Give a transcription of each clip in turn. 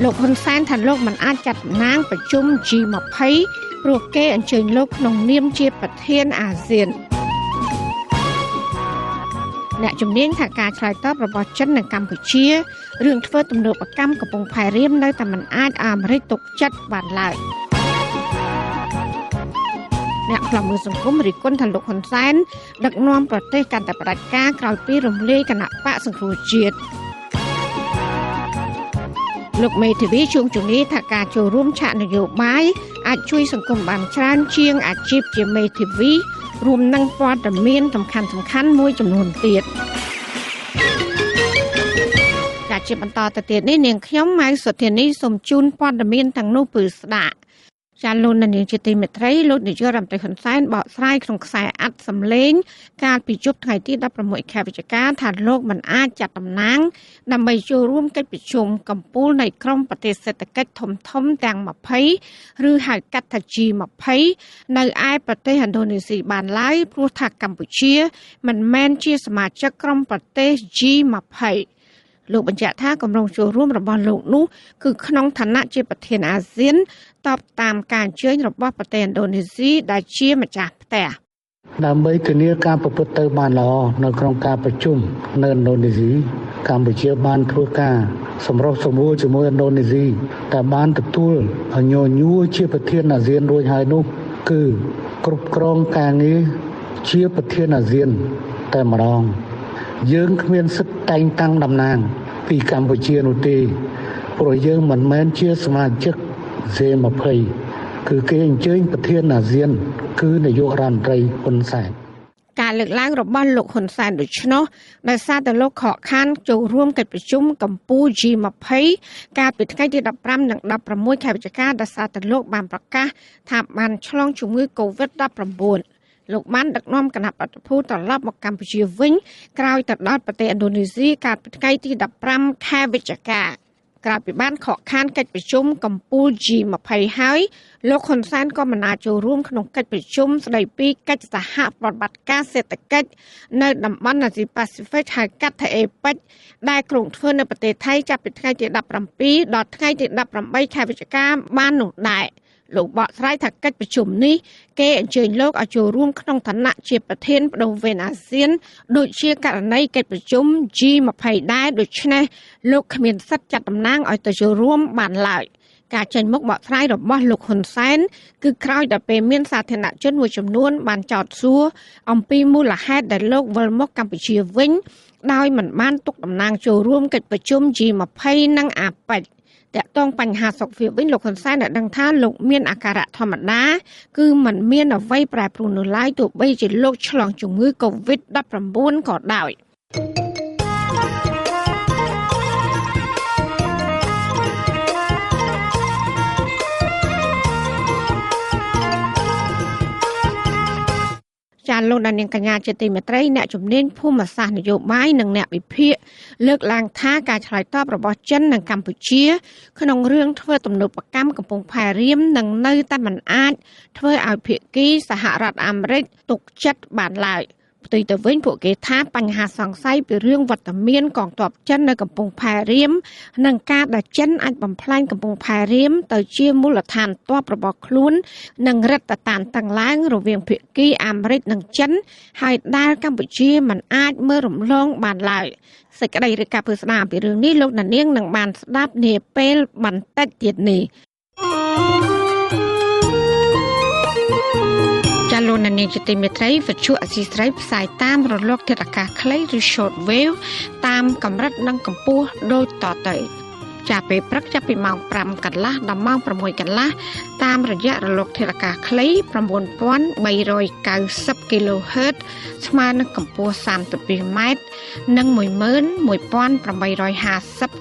លោកហ៊ុនសែនថាលោកមិនអាចចាត់តំណាងប្រជុំ G20 ព្រោះគេអញ្ជើញលោកក្នុងនាមជាប្រធានអាស៊ានអ្នកជំនាញថាការឆ្លើយតបរបស់ចិននិងកម្ពុជារឿងធ្វើទំនើបកម្មកំពង់ផែរៀមនៅតែមិនអាចអាមេរិកទុកចិត្តបានឡើយអ្នកខ្លំមើលសង្គមរិះគន់ថាលោកហ៊ុនសែនដឹកនាំប្រទេសកាន់តែផ្ដាច់ការក្រោយពីរំលាយគណៈបកសង្គ្រោះជាតិលោកមេធាវីជួងជនីថាការចូលរួមឆាកនយោបាយអាចជួយសង្គមបានច្រើនជាងអាជីពជាមេធាវីរួមនឹងព័ត៌មានសំខាន់មួយចំនួនទៀតជាបន្តទៅទៀតនេះនាងខ្ញុំម៉ៅសុធានីសូមជូនព័ត៌មានទាំងនោះពឺស្ដាប់ចាលោកនាងជាទីមេត្រីលោកនាយករដ្ឋមន្ត្រីហ៊ុនសែនបកស្រាយក្នុងខ្សែអត្ថសម្លេងកាលពីយប់ថ្ងៃទី16ខែវិច្ឆិកាថាលោកមិនអាចចាត់តំណាងដើម្បីចូលរួមកិច្ចប្រជុំកំពូលនៃក្រុមប្រទេសសេដ្ឋកិច្ចធំទាំង20ឬហៅកាត់ថា G20 នៅឯប្រទេសឥណ្ឌូនេស៊ីបានឡើយព្រោះថាកម្ពុជាមិនមែនជាសមាជិកក្រុមប្រទេស G20លោកបញ្ជាក់ថាគម្រោងចូលរួមរបស់លោកនោះគឺក្នុងឋានៈជាប្រធានអាស៊ានតបតាមការអញ្ជើញរបស់ប្រទេសឥណ្ឌូនេស៊ីដែលជាម្ចាស់ផ្ទះដើម្បីធានាការប្រព្រឹត្តទៅបានល្អនៅក្នុងការប្រជុំនៅឥណ្ឌូនេស៊ីកម្ពុជាបានធ្វើការសម្រុះសម្រួលជាមួយឥណ្ឌូនេស៊ីតែបានទទួលញញួរជាប្រធានអាស៊ានរួចហើយនោះគឺគ្រប់គ្រងការងារជាប្រធានអាស៊ានតែម្ដងយើងគ្មានសិទ្ធិតែងតាំងតំណាងពីកម្ពុជានោះទេព្រោះយើងមិនមែនជាសមាជិក G20 គឺគេអញ្ជើញប្រធានអាស៊ានគឺនាយករដ្ឋមន្ត្រីហ៊ុនសែនការលើកឡើងរបស់លោកហ៊ុនសែនដូច្នោះដោយសារតែលោកខកខានចូលរួមកិច្ចប្រជុំកំពូល G20 កាលពីថ្ងៃទី15និង16ខែវិច្ឆិកាដោយសារតែលោកបានប្រកាសថាបានឆ្លងជំងឺ COVID-19លោកបានដឹកនាំគណៈបព្វភូត្រឡប់មកកម្ពុជាវិញក្រោយទៅដល់ប្រទេសឥណ្ឌូនេស៊ីកាលពីថ្ងៃទី15ខែវិច្ឆិកាក្រោយពីបានខកខានកិច្ចប្រជុំកំពូល G20 ហើយលោកហ៊ុនសែនក៏មិនអាចចូលរួមក្នុងកិច្ចប្រជុំស្ដីពីកិច្ចសហប្រតិបត្តិការសេដ្ឋកិច្ចនៅតំបន់អាស៊ីប៉ាស៊ីហ្វិកហៅកាត់ថា APEC ដែលគ្រោងធ្វើនៅប្រទេសថៃចាប់ពីថ្ងៃទី17ដល់ថ្ងៃទី18ខែវិច្ឆិកាបាននោះដែរលោកបកស្រាយថាកិច្ចប្រជុំនេះគេអញ្ជើញលោកឲ្យចូលរួមក្នុងឋានៈជាប្រធានបដូវវេនអាស៊ានដូចជាករណីកិច្ចប្រជុំ G20 ដែរដូច្នេះលោកគ្មានសិទ្ធិចាត់តំណាងឲ្យទៅចូលរួមបានឡើយការចេញមុខបកស្រាយរបស់លោកហ៊ុនសែនគឺក្រោយដល់ពេលមានសាធារណជនមួយចំនួនបានចោទសួរអំពីមូលហេតុដែលលោកវិលមកកម្ពុជាវិញដោយមិនបានទុកតំណាងចូលរួមកិច្ចប្រជុំ G20 និង APECតាក់ទងបញ្ហាសុខភាពវិញលោកហ៊ុនសែនបានដឹងថាលោកមានអាការៈធម្មតាគឺមិនមានអ្វីប្រែប្រួលនោះឡើយទោះបីជាលោកឆ្លងជំងឺ COVID-19 ក៏ដោយចាលោកដានៀងកញ្ញាជាទីមេត្រីអ្នកជំនាញភូមិសាស្ត្រនយោបាយនិងអ្នកវិភាគលើកឡើងថាការឆ្លើយតបរបស់ចិននិងកម្ពុជាក្នុងរឿងធ្វើទំនើបកម្មកំពង់ផែរៀមនឹងនៅតែមិនអាចធ្វើឲ្យភាគីសហរដ្ឋអាមេរិកទុកចិត្តបានឡើយផ្ទុយទៅវិញពួកគេថាបញ្ហាសង្ស័យពីរឿងវត្តមានកងទ័ពចិននៅកំពង់ផែរៀមនិងការដែលចិនអាចបំផ្លាញកំពង់ផែរៀមទៅជាមូលដ្ឋានទ័ពរបស់ខ្លួននិងរដ្ឋតានតឹងឡើងរវាងភាគីអាមេរិកនិងចិនហើយដែលកម្ពុជាមិនអាចមើលរំលងបានឡើយសេចក្តីរាយការណ៍ពីស្ដារពីរឿងនេះលោកណានៀងនឹងបានស្ដាប់នាពេលបន្តិចទៀតនេះលោកនាងជាទីមេត្រីវិទ្យុអសីស្រីផ្សាយតាមរលកធាតុអាកាសខ្លីឬ short wave តាមកម្រិតនិងកម្ពស់ដូចតទៅចាប់ពេលព្រឹកចាប់ពីម៉ោង5កន្លះដល់ម៉ោង6កន្លះតាមរយៈរលកធាតុអាកាសខ្លី 9390 kHz ស្មើនឹងកម្ពស់32ម៉ែត្រនិង 11850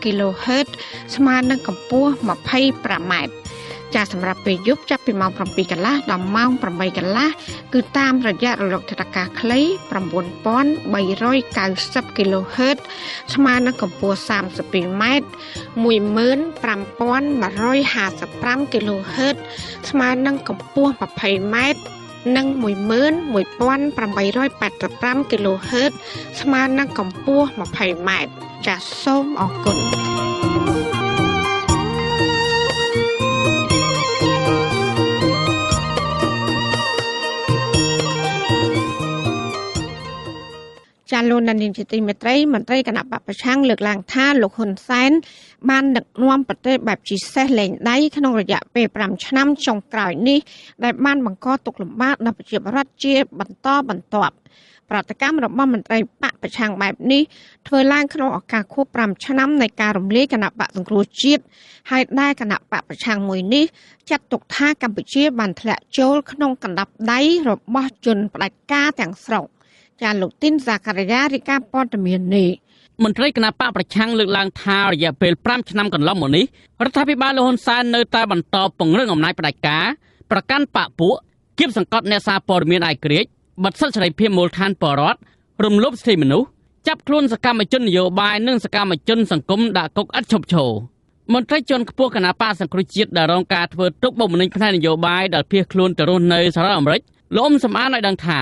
kHz ស្មើនឹងកម្ពស់25ម៉ែត្រចាសម្រាប់ពេលយប់ចាប់ពីម៉ោង7កន្លះដល់ម៉ោង8កន្លះគឺតាមរយៈរលកធាតុអាកាសខ្លី 9390 kHz ស្មើនឹងកម្ពស់32ម៉ែត្រ 15155 kHz ស្មើនឹងកម្ពស់20ម៉ែត្រនិង 11885 kHz ស្មើនឹងកម្ពស់20ម៉ែត្រចាសសូមអរគុណ លោកនានីជាទីមេត្រីមន្ត្រីគណៈបព្វប្រឆាំងលើកឡើងថាលោកហ៊ុនសែនបានដឹកនាំប្រទេសបែបជាសេះលែងដៃក្នុងរយៈពេល5ឆ្នាំចុងក្រោយនេះដែលបានបង្កទុក្ខលំបាកដល់ប្រជាពលរដ្ឋជាបន្តបន្ទាប់ប្រតិកម្មរបស់មន្ត្រីបកប្រឆាំងបែបនេះធ្វើឡើងក្នុងឱកាសខួប5ឆ្នាំនៃការរំលាយគណៈបកសង្គ្រោះជាតិហើយដែលគណៈបកប្រឆាំងមួយនេះចាត់ទុកថាកម្ពុជាបានធ្លាក់ចូលក្នុងកណ្ដាប់ដៃរបស់ជនផ្ដាច់ការទាំងស្រុងចាលោកទីនសាការីយ៉ារាយការណ៍ព័ត៌មាននេះមន្ត្រីគណៈបកប្រឆាំងលើកឡើងថារយៈពេល5ឆ្នាំកន្លងមកនេះរដ្ឋាភិបាលលោកហ៊ុនសែននៅតែបន្តពង្រឹងអំណាចផ្ដាច់ការប្រកាន់បកពួកគៀបសង្កត់អ្នកសារព័ត៌មានឯករាជ្យបិទសិទ្ធិសេរីភាពមូលដ្ឋានបរដ្ឋរំលោភសិទ្ធិមនុស្សចាប់ខ្លួនសកម្មជននយោបាយនិងសកម្មជនសង្គមដាក់គុកឥតឈប់ឈរមន្ត្រីជាន់ខ្ពស់គណៈបកសង្គ្រោះជាតិដែលរងការធ្វើទុកបុកម្នេញផ្នែកនយោបាយដែលភៀសខ្លួនទៅរស់នៅសហរដ្ឋអាមេរិកលោកសំអានឲ្យដឹងថា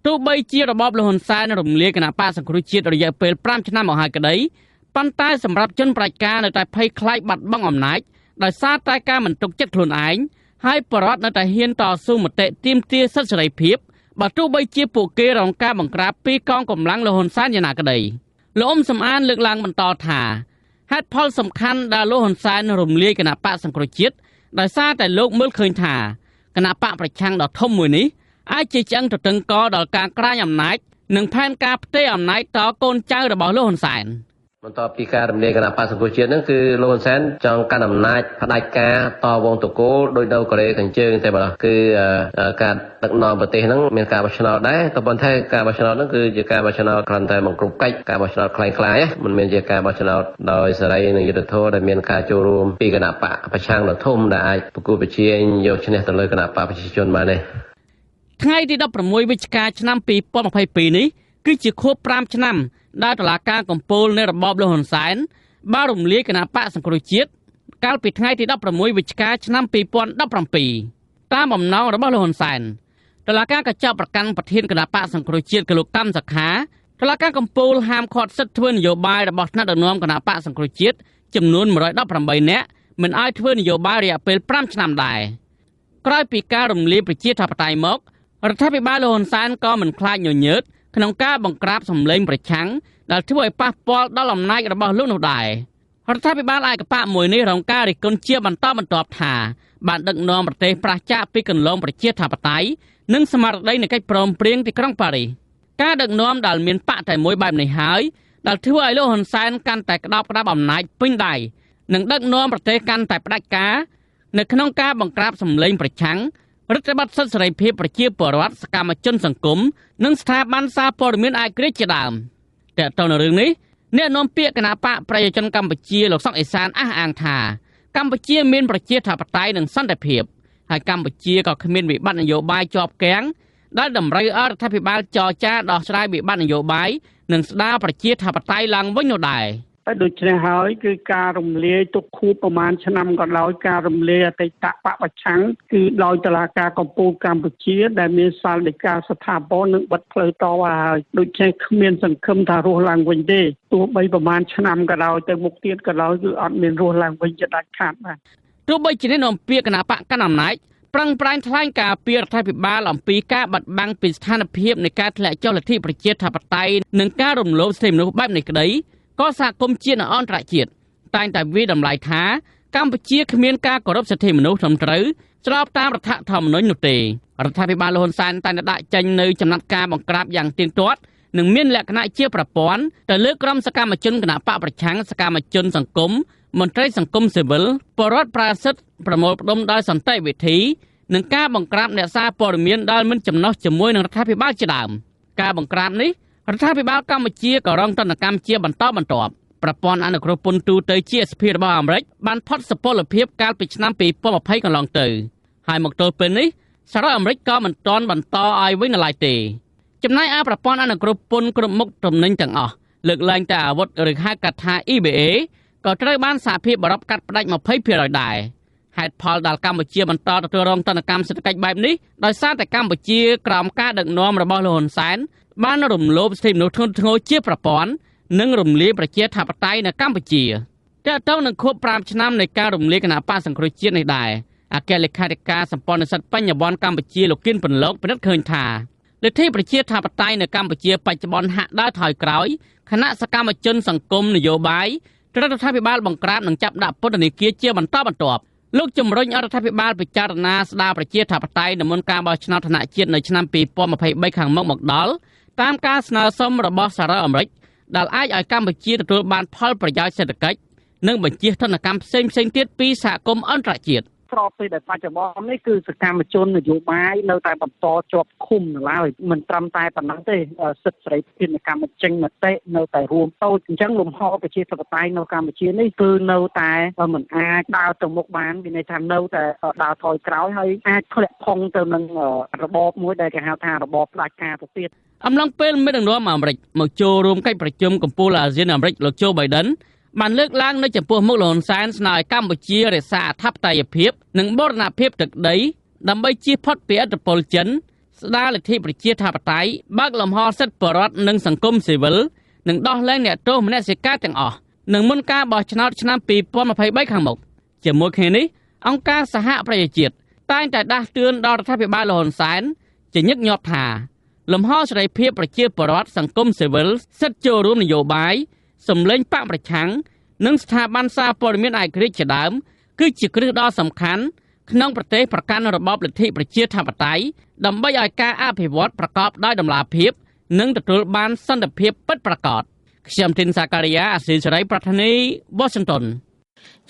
ទោះបីជារបបលហ៊ុនសែនរំលាយគណៈបកសង្គ្រោះជាតិរយៈពេល5ឆ្នាំមកហើយក្តីប៉ុន្តែសម្រាប់ជនប្រជាការនៅតែភ័យខ្លាចបាត់បង់អំណាចដោយសារតែការមិនទុកចិត្តខ្លួនឯងហើយបរិវត្តនៅតែហ៊ានតស៊ូមតិទាមទារសិទ្ធិសេរីភាពបើទោះបីជាពួកគេរងការបង្ក្រាបពីកងកម្លាំងលហ៊ុនសែនយ៉ាងណាក្តីលោកសំអានលើកឡើងបន្តថាហេតុផលសំខាន់ដែលលោកហ៊ុនសែនរំលាយគណៈបកសង្គ្រោះជាតិដោយសារតែលោកមើលឃើញថាគណៈបកប្រឆាំងដ៏ធំមួយនេះអាចជាឆ្អឹងទទឹងកដល់ការក្រាញអំណាចនិងផែនការផ្ទេរអំណាចតកូនចៅរបស់លោកហ៊ុនសែនបន្តពីការរំលាយគណៈបក្សសង្គ្រោះជាតិហ្នឹងគឺលោកហ៊ុនសែនចង់កាន់អំណាចផ្ដាច់ការតវងតកូលដោយនៅកូរ៉េខាងជើងតែម្ដងគឺការដឹកនាំប្រទេសហ្នឹងមានការបោះឆ្នោតដែរតែប៉ុន្តែការបោះឆ្នោតហ្នឹងគឺជាការបោះឆ្នោតគ្រាន់តែបង្ក្រប់កិច្ចការបោះឆ្នោតคล้ายៗមិនមែនជាការបោះឆ្នោតដោយសេរីនិងយុត្តិធម៌ដែលមានការចូលរួមពីគណៈបកប្រឆាំងដ៏ធំដែលអាចប្រគល់ប្រជែងយកឈ្នះទៅលើគណៈបកប្រជាជនបានទេថ្ងៃទី16វិច្ឆិកាឆ្នាំ2022នេះគឺជាខួប5ឆ្នាំដែលតុលាការកំពូលនៃរបបលហ៊ុនសែនបានរំលាយគណៈបកសង្គ្រោះជាតិកាលពីថ្ងៃទី16វិច្ឆិកាឆ្នាំ2017តាមបំណងរបស់លោកហ៊ុនសែនតុលាការក៏ចាប់ប្រកាន់ប្រធានគណៈបកសង្គ្រោះជាតិគឺលោកកម្មសខាតុលាការកំពូលហាមឃាត់សិទ្ធិធ្វើនយោបាយរបស់ថ្នាក់ដឹកនាំគណៈបកសង្គ្រោះជាតិចំនួន118នាក់មិនឲ្យធ្វើនយោបាយរយៈពេល5ឆ្នាំដែរក្រោយពីការរំលាយប្រជាធិបតេយ្យមករដ្ឋាភិបាលលោកហ៊ុនសែនក៏មិនខ្លាចញញើតក្នុងការបង្ក្រាបសម្លេងប្រឆាំងដែលធ្វើឲ្យប៉ះពាល់ដល់អំណាចរបស់លោកនោះដែររដ្ឋាភិបាលឯកបកមួយនេះរងការរិះគន់ជាបន្តបន្ទាប់ថាបានដឹកនាំប្រទេសប្រឆាំងពីកន្លងប្រជាធិបតេយ្យនិងស្មារតីនៃកិច្ចព្រមព្រៀងទីក្រុងប៉ារីសការដឹកនាំដែលមានបកតែមួយបែបនេះហើយដែលធ្វើឲ្យលោកហ៊ុនសែនកាន់តែក្តោបក្តាប់អំណាចពេញដៃនិងដឹកនាំប្រទេសកាន់តែផ្ដាច់ការនៅក្នុងការបង្ក្រាបសម្លេងប្រឆាំងរដ្ឋបတ်សិទ្ធិសេរីភាពប្រជាពលរដ្ឋសកម្មជនសង្គមនិងស្ថាប័នសារព័ត៌មានឯករាជ្យជាដើមតែទៅនៅរឿងនេះអ្នកនាំពាក្យគណៈបកប្រជាជនកម្ពុជាលោកសុកអេសានអះអាងថាកម្ពុជាមានប្រជាធិបតេយ្យនិងសន្តិភាពហើយកម្ពុជាក៏គ្មានវិបត្តិនយោបាយជាប់គាំងដែលតម្រូវឲ្យរដ្ឋាភិបាលចរចាដោះស្រាយវិបត្តិនយោបាយនិងស្ដារប្រជាធិបតេយ្យឡើងវិញនោះដែរតែដូច្នេះហើយគឺការរំលាយទុកខួបប្រមាណឆ្នាំក៏ដោយការរំលាយអតីតបកប្រឆាំងគឺដោយតុលាការកំពូលកម្ពុជាដែលមានសាលដីកាស្ថាពរនិងបិទផ្លូវតវ៉ាហើយដូច្នេះគ្មានសង្ឃឹមថារស់ឡើងវិញទេទោះបីប្រមាណឆ្នាំក៏ដោយទៅមុខទៀតក៏ដោយគឺអត់មានរស់ឡើងវិញជាដាច់ខាតបាទទោះបីជានេះនាំពាក្យគណៈបកកណ្ដាលអំណាចប្រឹងប្រែងថ្លែងការពីរដ្ឋាភិបាលអំពីការបាត់បង់ពីស្ថានភាពនៃការធ្លាក់ចុះលទ្ធិប្រជាធិបតេយ្យនិងការរំលោភសិទ្ធិមនុស្សបែបនេះក្តីក៏សហគមន៍ជាតិនិងអន្តរជាតិតែងតែវិតម្លៃថាកម្ពុជាគ្មានការគោរពសិទ្ធិមនុស្សត្រឹមត្រូវស្របតាមរដ្ឋធម្មនុញ្ញនោះទេរដ្ឋាភិបាលលហ៊ុនសែនតែងតែដាក់ចេញនៅចំណាត់ការបង្ក្រាបយ៉ាងទៀងទាត់និងមានលក្ខណៈជាប្រព័ន្ធទៅលើក្រុមសកម្មជនគណបកប្រឆាំងសកម្មជនសង្គមមន្ត្រីសង្គមស៊ីវិលបរិវត្តប្រាសិទ្ធប្រមូលផ្ដុំដោយសន្តិវិធីនិងការបង្ក្រាបអ្នកសារព័ត៌មានដែលមិនចំណុះជាមួយនឹងរដ្ឋាភិបាលជាដើមការបង្ក្រាបនេះរដ្ឋាភិបាលកម្ពុជាក៏រងទណ្ឌកម្មជាបន្តបន្ទាប់ប្រព័ន្ធអនុគ្រោះពន្ធទូទៅ GSP របស់អាមេរិកបានផុតសុពលភាពកាលពីឆ្នាំ2020កន្លងទៅហើយមកទល់ពេលនេះសហរដ្ឋអាមេរិកក៏មិនទាន់បន្តឲ្យវិញនៅឡើយទេចំណែកឯប្រព័ន្ធអនុគ្រោះពន្ធគ្រប់មុខទំនិញទាំងអស់លើកឡើងតែអាវុធឬហៅកាត់ថា EBA ក៏ត្រូវបានសហភាពអឺរ៉ុបកាត់ផ្តាច់ 20% ដែរហេតុផលដែលកម្ពុជាបន្តទទួលរងទណ្ឌកម្មសេដ្ឋកិច្ចបែបនេះដោយសារតែកម្ពុជាក្រោមការដឹកនាំរបស់លោកហ៊ុនសែនបានរំលោភសិទ្ធិមនុស្សធ្ងន់ធ្ងរជាប្រព័ន្ធនិងរំលាយប្រជាធិបតេយ្យនៅកម្ពុជាទាក់ទងនឹងខួប5ឆ្នាំនៃការរំលាយគណបកសង្គ្រោះជាតិនេះដែរអគ្គលេខាធិការសម្ព័ន្ធនិស្សិតបញ្ញវន្តកម្ពុជាលោកគៀនពន្លកពិនិត្យឃើញថា លទ្ធិប្រជាធិបតេយ្យនៅកម្ពុជាបច្ចុប្បន្នហាក់ដើរថយក្រោយគណៈសកម្មជនសង្គមនយោបាយរដ្ឋាភិបាលបង្ក្រាបនិងចាប់ដាក់ពន្ធនាគារជាបន្តបន្ទាប់លោកជំរុញរដ្ឋាភិបាលពិចារណាស្ដារប្រជាធិបតេយ្យនៅមុនការបោះឆ្នោតថ្នាក់ជាតិនៅឆ្នាំ2023ខាងមុខមកដល់តាមការស្នើសុំរបស់សហរដ្ឋអាមេរិកដែលអាចឲ្យកម្ពុជាទទួលបានផលប្រយោជន៍សេដ្ឋកិច្ចនិងបញ្ជៀសទណ្ឌកម្មផ្សេងៗទៀតពីសហគមន៍អន្តរជាតិស្របពេលដែលបច្ចុប្បន្ននេះគឺសកម្មជននយោបាយនៅតែបន្តជាប់ឃុំនៅឡើយមិនត្រឹមតែប៉ុណ្ណឹងទេសិទ្ធិសេរីភាពនៃកម្មចេញមតិនៅតែរួមតូចអញ្ចឹងលំហប្រជាធិបតេយ្យនៅកម្ពុជានេះគឺនៅតែមិនអាចដើរទៅមុខបានមានន័យថានៅតែដើរថយក្រោយហើយអាចធ្លាក់ផុងទៅនឹងរបបមួយដែលគេហៅថារបបផ្ដាច់ការទៅទៀតអំឡុងពេលមេដឹកនាំអាមេរិកមកចូលរួមកិច្ចប្រជុំកំពូលអាស៊ានអាមេរិកលោកโจ Bidenបានលើកឡើងនៅចំពោះមុខលោកហ៊ុនសែនស្នើឲ្យកម្ពុជារក្សាអធិបតេយ្យភាពនិងបូរណភាពទឹកដីដើម្បីជៀសផុតពីឥទ្ធិពលចិនស្ដារលទ្ធិប្រជាធិបតេយ្យបើកលំហសិទ្ធិបរិវត្តនិងសង្គមស៊ីវិលនិងដោះលែងអ្នកទោសមនសិការទាំងអស់នឹងមុនការបោះឆ្នោតឆ្នាំ2023ខាងមុខជាមួយគ្នានេះអង្គការសហប្រជាជាតិតែងតែដាស់តឿនដល់រដ្ឋាភិបាលលោកហ៊ុនសែនជាញឹកញាប់ថាលំហសេរីភាពប្រជាពលរដ្ឋសង្គមស៊ីវិលសិទ្ធិចូលរួមនយោបាយសម្លេងបកប្រឆាំងនិងស្ថាប័នសារព័ត៌មានឯករាជ្យជាដើមគឺជាគ្រឹះដ៏សំខាន់ក្នុងប្រទេសប្រកាន់របបលទ្ធិប្រជាធិបតេយ្យដើម្បីឲ្យការអភិវឌ្ឍប្រកបដោយតម្លាភាពនិងទទួលបានសន្តិភាពពិតប្រាកដខ្ញុំទីនសាការីយ៉ាអាស៊ីសេរីប្រធានីវ៉ាស៊ីនតោន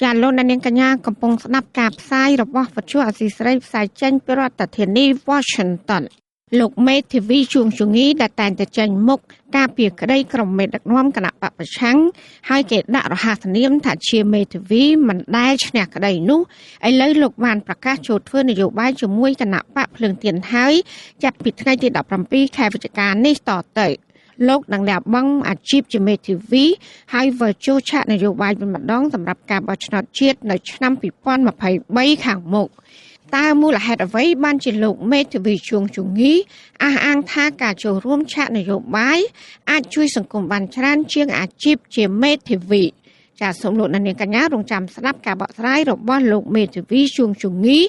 ចាលោកនាងកញ្ញាកំពុងស្ដាប់ការផ្សាយរបស់វិទ្យុអាស៊ីសេរីផ្សាយចេញពីរដ្ឋធានី Washington លោកមេធាវីជួងជងីដែលតែងតែចេញមុខការពីក្តីក្រុមមេដឹកនាំគណៈបកប្រឆាំងហើយគេដាក់រហស្សនាមថាជាមេធាវីមិនដែលឈ្នះក្តីនោះឥឡូវលោកបានប្រកាសចូលធ្វើនយោបាយជាមួយគណៈបកភ្លើងទៀនហើយចាប់ពីថ្ងៃទី17ខែវិច្ឆិកានេះតទៅលោកនឹងលះបង់អាជីពជាមេធាវីហើយវិលចូលឆាកនយោបាយវិញម្ដងសម្រាប់ការបោះឆ្នោតជាតិនៅឆ្នាំ2023ខាងមុខតើមូលហេតុអ្វីបានជាលោកមេធាវីជួងជងីអះអាងថាការចូលរួមឆាកនយោបាយអាចជួយសង្គមបានច្រើនជាងអាជីពជាមេធាវីចាសសូមលោកនាងកញ្ញារងចាំស្ដាប់ការបកស្រាយរបស់លោកមេធាវីជួងជងី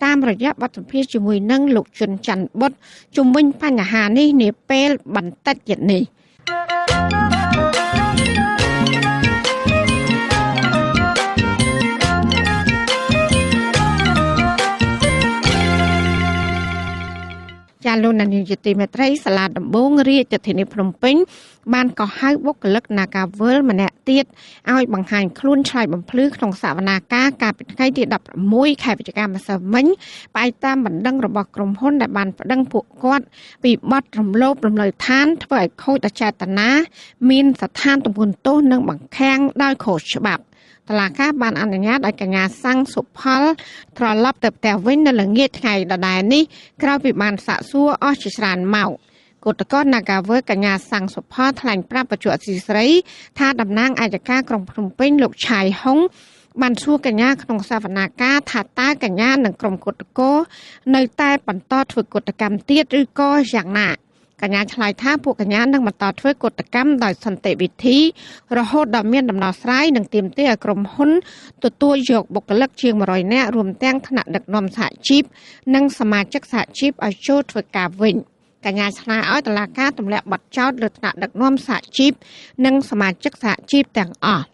តាមរយៈបទសម្ភាសន៍ជាមួយនឹងលោកជុនច័ន្ទបុត្រជុំវិញបញ្ហានេះនាពេលបន្តិចទៀតនេះចាលោកនាយកទីមេត្រីសាលាដំបងរាជធានីភ្នំពេញបានកោះហៅបុគ្គលិកនាការវើលម្នាក់ទៀតឲ្យបង្ហាញខ្លួនឆ្លើយបំភ្លឺក្នុងសវនាការកាលពីថ្ងៃទី16ខែវិច្ឆិកាម្សិលមិញផ្អែកតាមបណ្ដឹងរបស់ក្រុមហ៊ុនដែលបានប្តឹងពួកគាត់ពីបទរំលោភរំលើយឋានធ្វើឲ្យខូចដល់ចេតនាមានស្ថានទម្ងន់ទោសនិងបង្ខាំងដោយខុសច្បាប់តឡាការបានអនុញ្ញាតឲ្យកញ្ញាសាំងសុផលត្រឡប់ទៅផ្ទះវិញនៅល្ងាចថ្ងៃដដែលនេះក្រោយពីបានសាកសួរអស់ជាច្រើនម៉ោងគឧតកោ Nagaver កញ្ញាសាំងសុផលថ្លែងប្រាប់បច្ចុប្បន្នអសីស្រីថាតំណាងអัยការក្រុងភ្នំពេញលោកឆៃហុងបានសួរកញ្ញាក្នុងសវនាការថាតើកញ្ញានិងក្រុមគឧតកោនៅតែបន្តធ្វើកុតកម្មទៀតឬក៏យ៉ាងណាកញ្ញាឆ្លើយថាពួកកញ្ញានឹងបន្តធ្វើកុតកម្មដោយសន្តិវិធីរហូតដល់មានដំណោះស្រាយនិងទាមទារឲ្យក្រុមហ៊ុនទទួលយកបុគ្គលិកជាង100នាក់រួមទាំងថ្នាក់ដឹកនាំសហជីពនិងសមាជិកសហជីពឲ្យចូលធ្វើការវិញកញ្ញាឆ្លើយឲ្យតុលាការទម្លាក់បទចោទលើថ្នាក់ដឹកនាំសហជីពនិងសមាជិកសហជីពទាំងអស់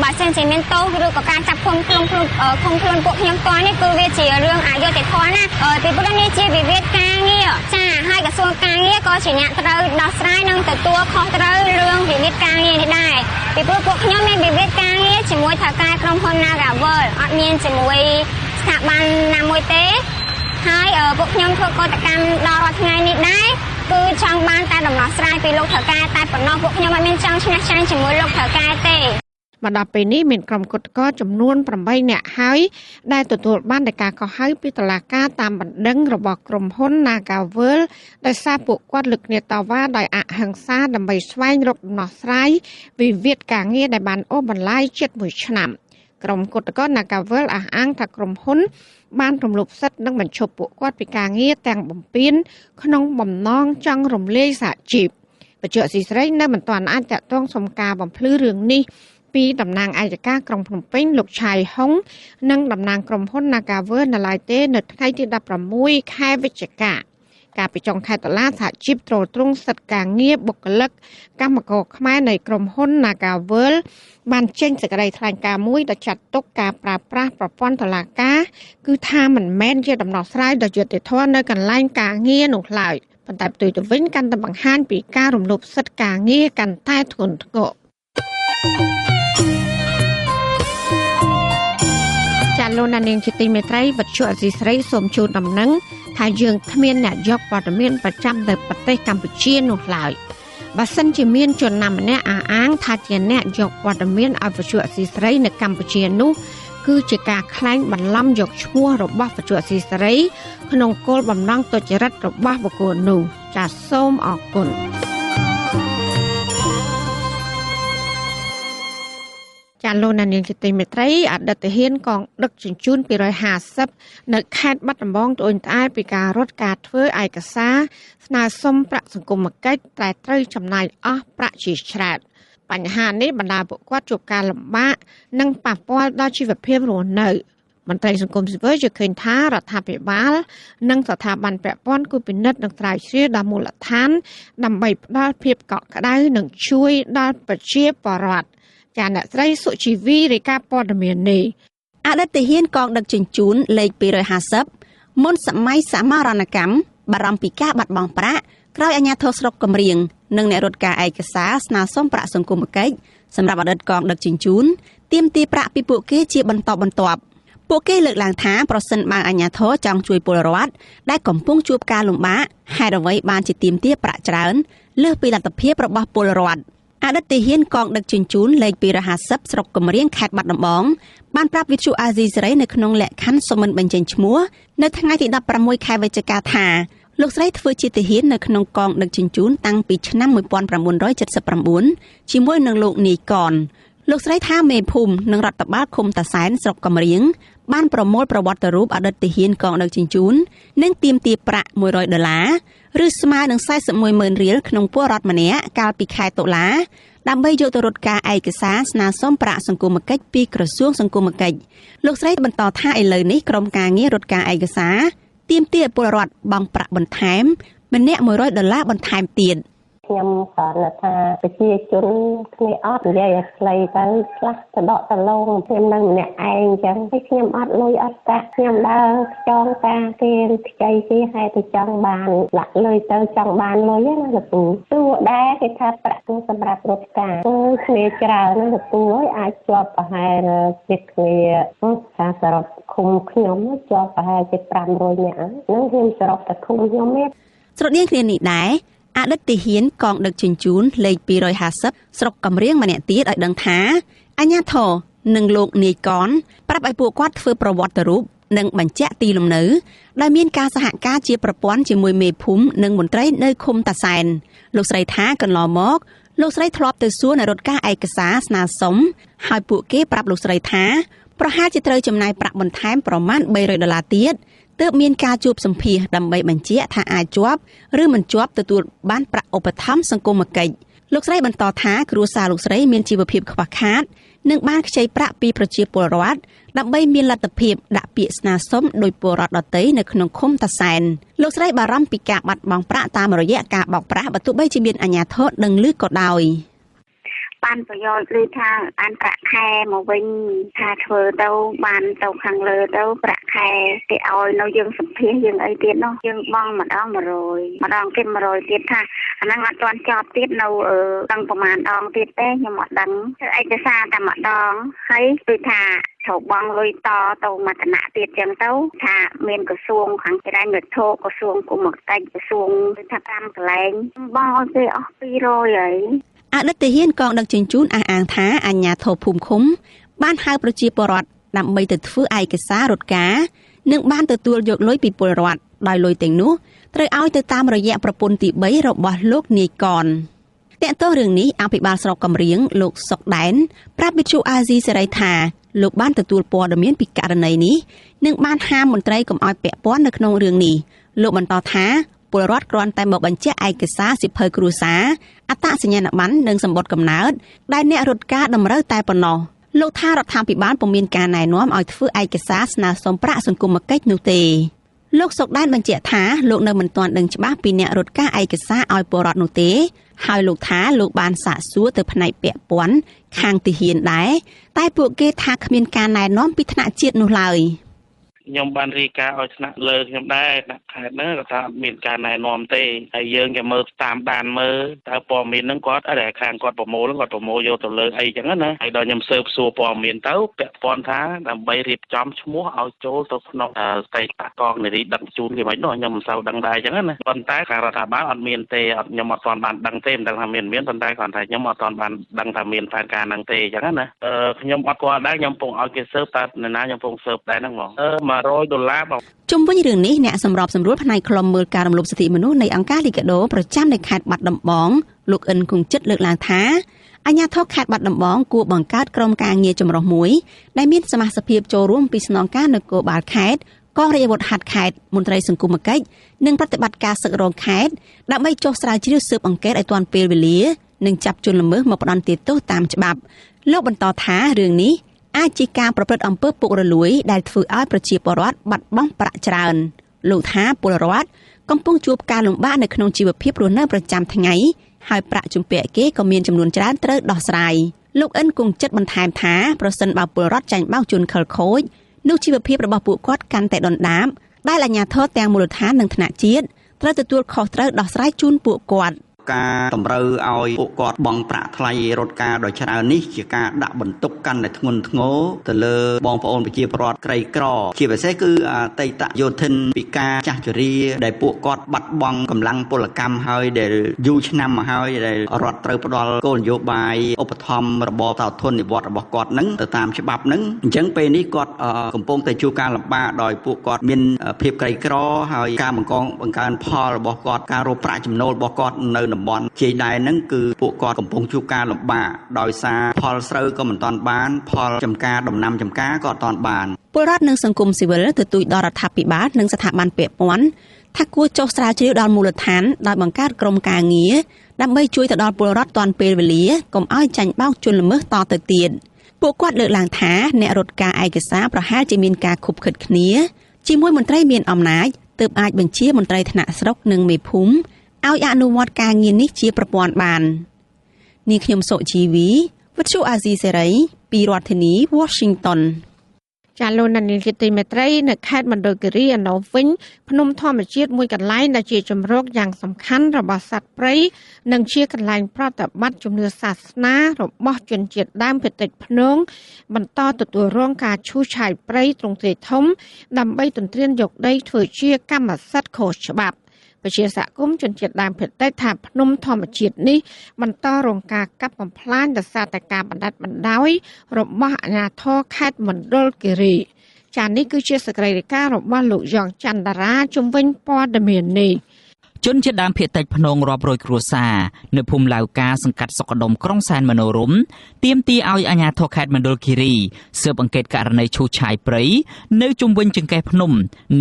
បើសិនជាមានទោសឬក៏ការចាប់ឃុំខ្លួនពួកខ្ញុំតនេះគឺវាជារឿងអយុត្តិធម៌ណាពីព្រោះនេះជាវិវាទការងារចាហើយក្រសួងការងារក៏ជាអ្នកត្រូវដោះស្រាយនិងទទួលខុសត្រូវរឿងវិវាទការងារនេះដែរពីព្រោះពួកខ្ញុំមានវិវាទការងារជាមួយថៅកែក្រុមហ៊ុន Nagavel អត់មានជាមួយស្ថាប័នណាមួយទេហើយពួកខ្ញុំធ្វើកតកម្មដល់រាល់ថ្ងៃនេះដែរគឺចង់បានតែដំណោះស្រាយពីលោកថៅកែតែប៉ុណ្ណោះពួកខ្ញុំអត់មានចង់ឈ្នះចាញ់ជាមួយលោកថៅកែទេមកដល់ពេលនេះមានក្រុមគឧតកោចំនួន8នាក់ហើយដែលទទួលបានដីកាកោះហៅពីតុលាការតាមបណ្ដឹងរបស់ក្រុមហ៊ុន Nagavel ដោយសារពួកគាត់លើកគ្នាតវ៉ាដោយអហិង្សាដើម្បីស្វែងរកដំណោះស្រាយវិវាទការងារដែលបានអូសបន្លាយជិត1ឆ្នាំក្រុមគឧតកោ Nagavel អះអាងថាក្រុមហ៊ុនបានរំលោភសិទ្ធិនិងបញ្ឈប់ពួកគាត់ពីការងារទាំងបំពេញក្នុងបំណងចង់រំលាយសហជីពបច្ចុប្បន្នស៊ីស្រីនៅមិនទាន់អាចតាក់ទងសុំការបំភ្លឺរឿងនេះពីតំណាងអัยការក្រុងភ្នំពេញលោកឆៃហុងនិងតំណាងក្រុមហ៊ុន Nagaver នៅឡើយទេនៅថ្ងៃទី16ខែវិច្ឆិកា ការពីចុងខែតុលាសហជីពត្រួតត្រងសិទ្ធិការងារបុគ្គលិកកម្មករខ្មែរនៃក្រុមហ៊ុន Nagavel បានចេញសេចក្តីថ្លែងការណ៍មួយដែលចាត់ទុកការប្រើប្រាស់ប្រព័ន្ធតុលាការគឺថាមិនមែនជាដំណោះស្រាយដ៏យុត្តិធម៌នៅកន្លែងការងារនោះឡើយប៉ុន្តែផ្ទុយទៅវិញកាន់តែបង្ហាញពីការរំលោភសិទ្ធិការងារកាន់តែធ្ងន់ធ្ងរលោកនាងជាទីមេត្រីវັດឈុអសីស្រីសូមជូនដំណឹងថាយើងគ្មានអ្នកយកព័ត៌មានប្រចាំទៅប្រទេសកម្ពុជានោះឡើយបើសិនជាមានជនណាម្នាក់អះអាងថាជាអ្នកយកព័ត៌មានឲ្យវັດឈុអសីស្រីនៅកម្ពុជានោះគឺជាការក្លែងបន្លំយកឈ្មោះរបស់វັດឈុអសីស្រីក្នុងគោលបំណងទុច្ចរិតរបស់បុគ្គលនោះចាសសូមអរគុណចាលោកនាងជាទីមេត្រីអតីតហ៊ានកងដឹកជញ្ជូន250នៅខេត្តបាត់ដំបងត្អូញត្អែរពីការរត់ការធ្វើឯកសារស្នើសុំប្រាក់សង្គមគិច្ចតែត្រូវចំណាយអស់ប្រាក់ជាច្រើនបញ្ហានេះបណ្ដាពួកគាត់ជួបការលំបាកនិងប៉ះពាល់ដល់ជីវភាពរស់នៅមន្ត្រីសង្គមស៊ីវិលយល់ឃើញថារដ្ឋាភិបាលនិងស្ថាប័នពាក់ព័ន្ធគួរពិនិត្យនិងស្រាវជ្រាវដល់មូលដ្ឋានដើម្បីផ្ដល់ភាពកក់ក្ដៅនិងជួយដល់ប្រជាពលរដ្ឋចាអ្នកស្រីសុជីវីរាយការណ៍ព័ត៌មាននេះអតីតហ៊ានកងដឹកជញ្ជូនលេខ250មុនសម័យសមរណកម្មបារម្ភពីការបាត់បង់ប្រាក់ក្រោយអាជ្ញាធរស្រុកកំរៀងនិងអ្នករត់ការឯកសារស្នើសុំប្រាក់សង្គមគិច្ចសម្រាប់អតីតកងដឹកជញ្ជូនទាមទារប្រាក់ពីពួកគេជាបន្តបន្ទាប់ពួកគេលើកឡើងថាប្រសិនបើអាជ្ញាធរចង់ជួយពលរដ្ឋដែលកំពុងជួបការលំបាកហេតុអ្វីបានជាទាមទារប្រាក់ច្រើនលើសពីលទ្ធភាពរបស់ពលរដ្ឋអតីតហ៊ានកងដឹកជញ្ជូនលេខ250ស្រុកកំរៀងខេត្តបាត់ដំបងបានប្រាប់វិទ្យុអាស៊ីសេរីនៅក្នុងលក្ខខណ្ឌសុំមិនបញ្ចេញឈ្មោះនៅថ្ងៃទី16ខែវិច្ឆិកាថាលោកស្រីធ្វើជាទាហាននៅក្នុងកងដឹកជញ្ជូនតាំងពីឆ្នាំ1979ជាមួយនឹងលោកនាយកនលោកស្រីថាមេភូមិនិងរដ្ឋបាលឃុំតាសែនស្រុកកំរៀងបានប្រមូលប្រវត្តិរូបអតីតទាហានកងដឹកជញ្ជូននិងទាមទារប្រាក់$100ឬស្មើនឹង41,000រៀលក្នុងពលរដ្ឋម្នាក់កាលពីខែតុលាដើម្បីយកទៅរត់ការឯកសារស្នើសុំប្រាក់សង្គមគិច្ចពីក្រសួងសង្គមគិច្ចលោកស្រីបន្តថាឥឡូវនេះក្រុមការងាររត់ការឯកសារទាមទារពលរដ្ឋបង់ប្រាក់បន្ថែមម្នាក់$100បន្ថែមទៀតខ្ញុំគាត់ថាប្រជាជនគ្នាអត់និយាយឲ្យខ្លីទៅខ្លះទៅដកតឡងខ្ញុំនៅម្នាក់ឯងអញ្ចឹងតែខ្ញុំអត់លុយអត់កាក់ខ្ញុំដើរចងការគេខ្ចីគេហេតុទៅចង់បានលាក់លុយទៅចង់បានលុយណាលោកពូទោះដែរគេថាប្រាក់សម្រាប់រត់ការគ្នាច្រើនណាលោកពូអើយអាចជាប់ប្រហែលជាគ្នាថាសរុបឃុំខ្ញុំជាប់ប្រហែលជា500នាក់ហ្នឹងខ្ញុំសរុបតែឃុំខ្ញុំទេស្រដៀងគ្នានេះដែរអតីតទាហានកងដឹកជញ្ជូនលេខ250ស្រុកកំរៀងម្នាក់ទៀតឲ្យដឹងថាអាជ្ញាធរនិងលោកនាយកនប្រាប់ឲ្យពួកគាត់ធ្វើប្រវត្តិរូបនិងបញ្ជាក់ទីលំនៅដែលមានការសហការជាប្រព័ន្ធជាមួយមេភូមិនិងមន្ត្រីនៅឃុំតាសែនលោកស្រីថាកន្លងមកលោកស្រីធ្លាប់ទៅសួរអ្នករត់ការឯកសារស្នើសុំហើយពួកគេប្រាប់លោកស្រីថាប្រហែលជាត្រូវចំណាយប្រាក់បន្ថែមប្រមាណ$300ទៀតទើបមានការជួបសម្ភាសដើម្បីបញ្ជាក់ថាអាចជាប់ឬមិនជាប់ទទួលបានប្រាក់ឧបត្ថម្ភសង្គមគិច្ចលោកស្រីបន្តថាគ្រួសារលោកស្រីមានជីវភាពខ្វះខាតនិងបានខ្ចីប្រាក់ពីប្រជាពលរដ្ឋដើម្បីមានលទ្ធភាពដាក់ពាក្យស្នើសុំដោយពលរដ្ឋដទៃនៅក្នុងឃុំតាសែនលោកស្រីបារម្ភពីការបាត់បង់ប្រាក់តាមរយៈការបោកប្រាស់បើទោះបីជាមានអាជ្ញាធរដឹងឮក៏ដោយបានប្រយោជន៍ឬថាបានប្រាក់ខែមកវិញថាធ្វើទៅបានទៅខាងលើទៅប្រាក់ខែគេឲ្យនៅយើងសម្ភារយើងអីទៀតនោះយើងបង់ម្ដង100ម្ដងគេ100ទៀតថាអាហ្នឹងអត់ទាន់ចប់ទៀតនៅដឹងប្រហែលដងទៀតទេខ្ញុំអត់ដឹងឯកសារតែម្ដងហើយគឺថាត្រូវបង់លុយតទៅមកឋានៈទៀតចឹងទៅថាមានក្រសួងខាងចរន្តធម៌ក្រសួងគុំកិច្ចក្រសួងថាតាមកន្លែងបង់ឲ្យគេអស់200ហើយអតីតទាហានកងដឹកជញ្ជូនអះអាងថាអាជ្ញាធរភូមិឃុំបានហៅប្រជាពលរដ្ឋដើម្បីទៅធ្វើឯកសាររត់ការនិងបានទទួលយកលុយពីពលរដ្ឋដោយលុយទាំងនោះត្រូវឲ្យទៅតាមរយៈប្រពន្ធទី3របស់លោកនាយកនតាក់ទងរឿងនេះអភិបាលស្រុកកំរៀងលោកសុកដែនប្រាប់វិទ្យុអាស៊ីសេរីថាលោកបានទទួលព័ត៌មានពីករណីនេះនិងបានហាមមន្ត្រីកុំឲ្យពាក់ព័ន្ធនៅក្នុងរឿងនេះលោកបន្តថាពលរដ្ឋគ្រាន់តែមកបញ្ជាក់ឯកសារសិភៅគ្រួសារអត្តសញ្ញាណប័ណ្ណនិងសម្បត្តិកំណើតដែលអ្នករត់ការតម្រូវតែប៉ុណ្ណោះលោកថារដ្ឋាភិបាលពុំមានការណែនាំឲ្យធ្វើឯកសារស្នើសុំប្រាក់សង្គមគិច្ចនោះទេ លោកសុកដែនបញ្ជាក់ថាលោកនៅមិនទាន់ដឹងច្បាស់ពីអ្នករត់ការឯកសារឲ្យពលរដ្ឋនោះទេហើយលោកថាលោកបានសាកសួរទៅផ្នែកពាក់ព័ន្ធខាងទាហានដែរតែពួកគេថាគ្មានការណែនាំពីថ្នាក់ជាតិនោះឡើយខ្ញុំបានរាយការណ៍ឲ្យថ្នាក់លើខ្ញុំដែរថ្នាក់ខេត្តហ្នឹងគាត់ថាអត់មានការណែនាំទេហើយយើងគេមើលតាមដានមើលតើព័ត៌មានហ្នឹងគាត់អត់តែខាងគាត់ប្រមូលយកទៅលើអីចឹងណាហើយដល់ខ្ញុំស៊ើបសួរព័ត៌មានទៅពាក់ព័ន្ធថាដើម្បីរៀបចំឈ្មោះឲ្យចូលទៅក្នុងស្ដីតាកងនារីដឹកជូនគេមិននោះខ្ញុំមិនសូវដឹងដែរចឹងណាប៉ុន្តែខាងរដ្ឋាភិបាលអត់មានទេខ្ញុំអត់ទាន់បានដឹងទេមិនដឹងថាមានប៉ុន្តែគាត់ថាខ្ញុំអត់ទាន់បានដឹងថាមានផែនការហ្នឹងទេចឹងណាខ្ញុំអត់គាត់ដែរខ្ញុំពងឲ្យគេស៊ើបតើនៅណាខ្ញុំពងស៊ើបដែរហ្នឹងហ្មង$100បងជុំវិញរឿងនេះអ្នកសម្របសម្រួលផ្នែកឃ្លាំមើលការរំលោភសិទ្ធិមនុស្សនៃអង្គការលីកាដូប្រចាំនៅខេត្តបាត់ដំបងលោកអិនគង្ជិតលើកឡើងថាអាជ្ញាធរខេត្តបាត់ដំបងគួរបង្កើតក្រុមការងារចម្រុះមួយដែលមានសមាជិកភាពចូលរួមពីស្នងការនគរបាលខេត្តកងរាជអាវុធហត្ថខេត្តមន្ត្រីសង្គមគិច្ចនិងប្រតិបត្តិការសឹករងខេត្តដើម្បីចុះស្រាវជ្រាវស៊ើបអង្កេតឲ្យទាន់ពេលវេលានិងចាប់ជនល្មើសមកផ្ដន្ទាទោសតាមច្បាប់លោកបន្តថារឿងនេះអាចជាការប្រព្រឹត្តអំពើពុករលួយដែលធ្វើឲ្យប្រជាពលរដ្ឋបាត់បង់ប្រាក់ច្រើនលោកថាពលរដ្ឋកំពុងជួបការលំបាកនៅក្នុងជីវភាពរស់នៅប្រចាំថ្ងៃហើយប្រាក់ជំពាក់គេក៏មានចំនួនច្រើនត្រូវដោះស្រាយលោកអិនគង្ជិតបន្ថែមថាប្រសិនបើពលរដ្ឋចាញ់បោកជនខិលខូចនោះជីវភាពរបស់ពួកគាត់កាន់តែដុនដាបដែលអាជ្ញាធរទាំងមូលដ្ឋាននិងថ្នាក់ជាតិត្រូវទទួលខុសត្រូវដោះស្រាយជូនពួកគាត់ការតម្រូវឲ្យពួកគាត់បង់ប្រាក់ថ្លៃរត់ការដ៏ច្រើននេះជាការដាក់បន្ទុកកាន់តែធ្ងន់ធ្ងរទៅលើបងប្អូនប្រជាពលរដ្ឋក្រីក្រជាពិសេសគឺអតីតយោធិនពិការចាស់ជរាដែលពួកគាត់បាត់បង់កម្លាំងពលកម្មហើយដែលយូរឆ្នាំមកហើយដែលរដ្ឋត្រូវផ្ដល់គោលនយោបាយឧបត្ថម្ភរបបតោធននិវត្តន៍របស់គាត់នឹងទៅតាមច្បាប់នឹងអញ្ចឹងពេលនេះគាត់កំពុងតែជួបការលំបាកដោយពួកគាត់មានភាពក្រីក្រហើយការបង្កើនផលរបស់គាត់ការរកប្រាក់ចំណូលរបស់គាត់នៅតំបន់ជាយដែរហ្នឹងគឺពួកគាត់កំពុងជួបការលំបាកដោយសារផលស្រូវក៏មិនទាន់បានផលចំការដំណាំចំការក៏អត់ទាន់បានពលរដ្ឋនិងសង្គមស៊ីវិលទទូចដល់រដ្ឋាភិបាលនិងស្ថាប័នពាក់ព័ន្ធថាគួរចុះស្រាវជ្រាវដល់មូលដ្ឋានដោយបង្កើតក្រុមការងារដើម្បីជួយទៅដល់ពលរដ្ឋទាន់ពេលវេលាកុំឲ្យចាញ់បោកជនល្មើសតទៅទៀតពួកគាត់លើកឡើងថាអ្នករត់ការឯកសារប្រហែលជាមានការខុបខិតគ្នាជាមួយមន្ត្រីមានអំណាចទើបអាចបញ្ជាមន្ត្រីថ្នាក់ស្រុកនិងមេភូមិឲ្យអនុវត្តការងារនេះជាប្រព័ន្ធបាននាងខ្ញុំសុជីវីវិទ្យុអាស៊ីសេរីពីរដ្ឋធានី Washington ចាលោកនាយកទីមេត្រីនៅខេត្តមណ្ឌលគិរីឯណោះវិញភ្នំធម្មជាតិមួយកន្លែងដែលជាជំរកយ៉ាងសំខាន់របស់សត្វព្រៃនិងជាកន្លែងប្រតិបត្តិជំនឿសាសនារបស់ជនជាតិដើមភាគតិចភ្នងបន្តទទួលរងការឈូសឆាយព្រៃទ្រង់ទ្រាយធំដើម្បីទន្ទ្រានយកដីធ្វើជាកម្មសិទ្ធិខុសច្បាប់ប្រជាសហគមន៍ជនជាតិដើមភាគតិចថាភ្នំធម្មជាតិនេះបន្តរងការកាប់បំផ្លាញដោយសារតែការបណ្ដេតបណ្ដោយរបស់អាជ្ញាធរខេត្តមណ្ឌលគិរីចា៎នេះគឺជាសេចក្តីរាយការណ៍របស់លោកយ៉ងច័ន្ទតារាជំវិញព័ត៌មាននេះជនជាតិដើមភាគតិចភ្នងរាប់រយគ្រួសារនៅភូមិឡាវកាសង្កាត់សុកដុមក្រុងសែនមនោរម្យទាមទារឲ្យអាជ្ញាធរខេត្តមណ្ឌលគិរីស៊ើបអង្កេតករណីឈូសឆាយព្រៃនៅជុំវិញចង្កេះភ្នំ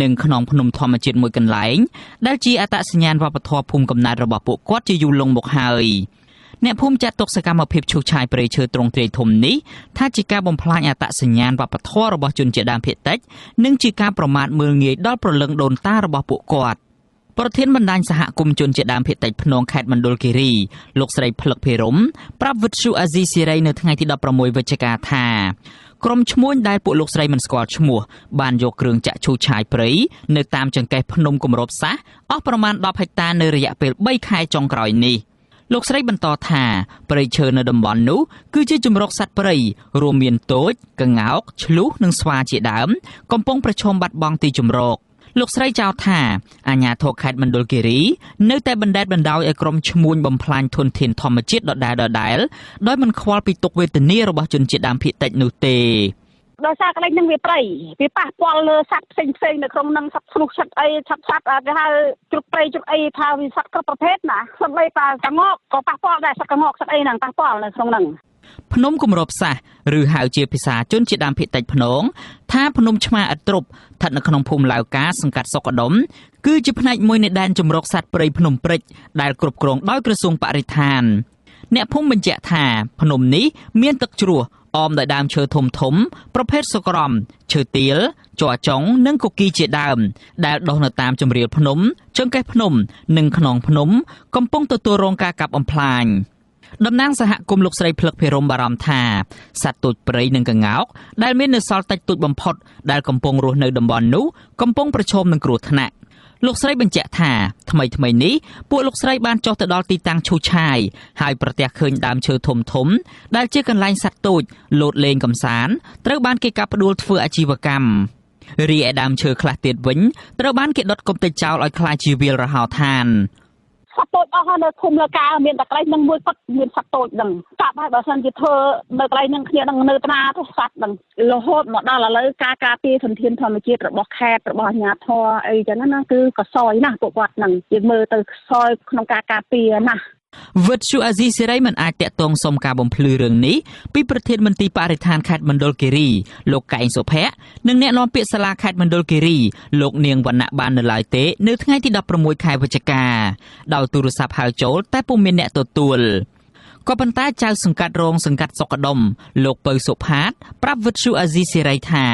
និងខ្នងភ្នំធម្មជាតិមួយកន្លែងដែលជាអត្តសញ្ញាណវប្បធម៌ភូមិកំណើតរបស់ពួកគាត់ជាយូរលង់មកហើយអ្នកភូមិចាត់ទុកសកម្មភាពឈូសឆាយព្រៃឈើទ្រង់ទ្រាយធំនេះថាជាការបំផ្លាញអត្តសញ្ញាណវប្បធម៌របស់ជនជាតិដើមភាគតិចនិងជាការប្រមាថមើលងាយដល់ព្រលឹងដូនតារបស់ពួកគាត់ប្រធានបណ្ដាញសហគមន៍ជនជាតិដើមភាគតិចភ្នងខេត្តមណ្ឌលគិរីលោកស្រីភ្លឹកភិរមប្រាប់វិទ្យុអាស៊ីសេរីនៅថ្ងៃទី16វិច្ឆិកាថាក្រុមឈ្មួញដែលពួកលោកស្រីមិនស្គាល់ឈ្មោះបានយកគ្រឿងចាក់ឈូសឆាយព្រៃនៅតាមចង្កេះភ្នំគម្របសាសអស់ប្រមាណ10ហិកតានៅរយៈពេល3ខែចុងក្រោយនេះលោកស្រីបន្តថាព្រៃឈើនៅតំបន់នោះគឺជាជំរកសត្វព្រៃរួមមានទោចក្ងោកឆ្លូសនិងស្វាជាដើមកំពុងប្រឈមបាត់បង់ទីជម្រកលោកស្រីចោទថាអាជ្ញាធរខេត្តមណ្ឌលគិរីនៅតែបណ្ដេតបណ្ដោយឲ្យក្រុមឈ្មួញបំផ្លាញធនធានធម្មជាតិដដែលដោយមិនខ្វល់ពីទុក្ខវេទនារបស់ជនជាតិដើមភាគតិចនោះទេដោយសារកន្លែងនឹងវាព្រៃវាប៉ះពាល់លើសត្វផ្សេងនៅក្នុងនឹងសត្វឆ្លុះសត្វអីសត្វគេហៅជ្រុកព្រៃជ្រុកអីថាវាសត្វគ្រប់ប្រភេទណាសត្វបីប៉ាកងកក៏ប៉ះពាល់ដែរសត្វកងកសត្វអីហ្នឹងប៉ះពាល់នៅក្នុងហ្នឹងភ្នំគម្របសាសឬហៅជាភាសាជនជាតិដើមភាគតិចភ្នងថាភ្នំឆ្មាឥត្រប់ស្ថិតនៅក្នុងភូមិឡាវកាសង្កាត់សុកដុមគឺជាផ្នែកមួយនៃដែនជម្រកសត្វព្រៃភ្នំព្រិចដែលគ្រប់គ្រងដោយក្រសួងបរិស្ថានអ្នកភូមិបញ្ជាក់ថាភ្នំនេះមានទឹកជ្រោះអមដោយដើមឈើធំប្រភេទសុក្រំឈើទាល ជ័រចុងនិងកុកីជាដើមដែលដុះនៅតាមជម្រាលភ្នំចង្កេះភ្នំនិងខ្នងភ្នំកំពុងទទួលរងការកាប់បំផ្លាញតំណាងសហគមន៍លោកស្រីភ្លឹកភិរមបារម្ភថាសត្វទូចព្រៃនិងក្ងោកដែលមាននៅសល់តិចតួចបំផុតដែលកំពុងរស់នៅតំបន់នោះកំពុងប្រឈមនឹងគ្រោះថ្នាក់លោកស្រីបញ្ជាក់ថាថ្មីនេះពួកលោកស្រីបានចុះទៅដល់ទីតាំងឈូឆាយហើយប្រទះឃើញដើមឈើធំដែលជាកន្លែងសត្វតូចលោតលេងកម្សាន្តត្រូវបានគេកាប់ផ្ដួលធ្វើអាជីវកម្មរីឯដើមឈើខ្លះទៀតវិញត្រូវបានគេដុតកម្ទេចចោលឲ្យក្លាយជាវាលរហោឋានសត្វតូចអស់នៅឃុំលើការមានតែកន្លែងនឹងមួយគាត់មានសត្វតូចហ្នឹងកាប់ហើយបើសិនជាធ្វើនៅកន្លែងនឹងគ្នានឹងនៅតាទៅសត្វហ្នឹងរហូតមកដល់ឥឡូវការពារធនធានធម្មជាតិរបស់ខេត្តរបស់អាជ្ញាធរអីចឹងណាគឺក៏សយណាស់ពួកគាត់ហ្នឹងយើងមើលទៅសយក្នុងការពារណាស់វិទ្យុអាស៊ីសេរីមិនអាចតាក់ទងសុំការបំភ្លឺរឿងនេះពីប្រធានមន្ត្រីបរិស្ថានខេត្តមណ្ឌលគិរីលោកកែងសុភ័ក្រនិងអ្នកនាំពាក្យសាលាខេត្តមណ្ឌលគិរីលោកនាងវណ្ណៈបាននៅឡើយទេនៅថ្ងៃទី16ខែវិច្ឆិកាដោយទូរស័ព្ទហៅចូលតែពុំមានអ្នកទទួលក៏ប៉ុន្តែចៅសង្កាត់រងសង្កាត់សុកដុមលោកពៅសុផាតប្រាប់វិទ្យុអាស៊ីសេរីថា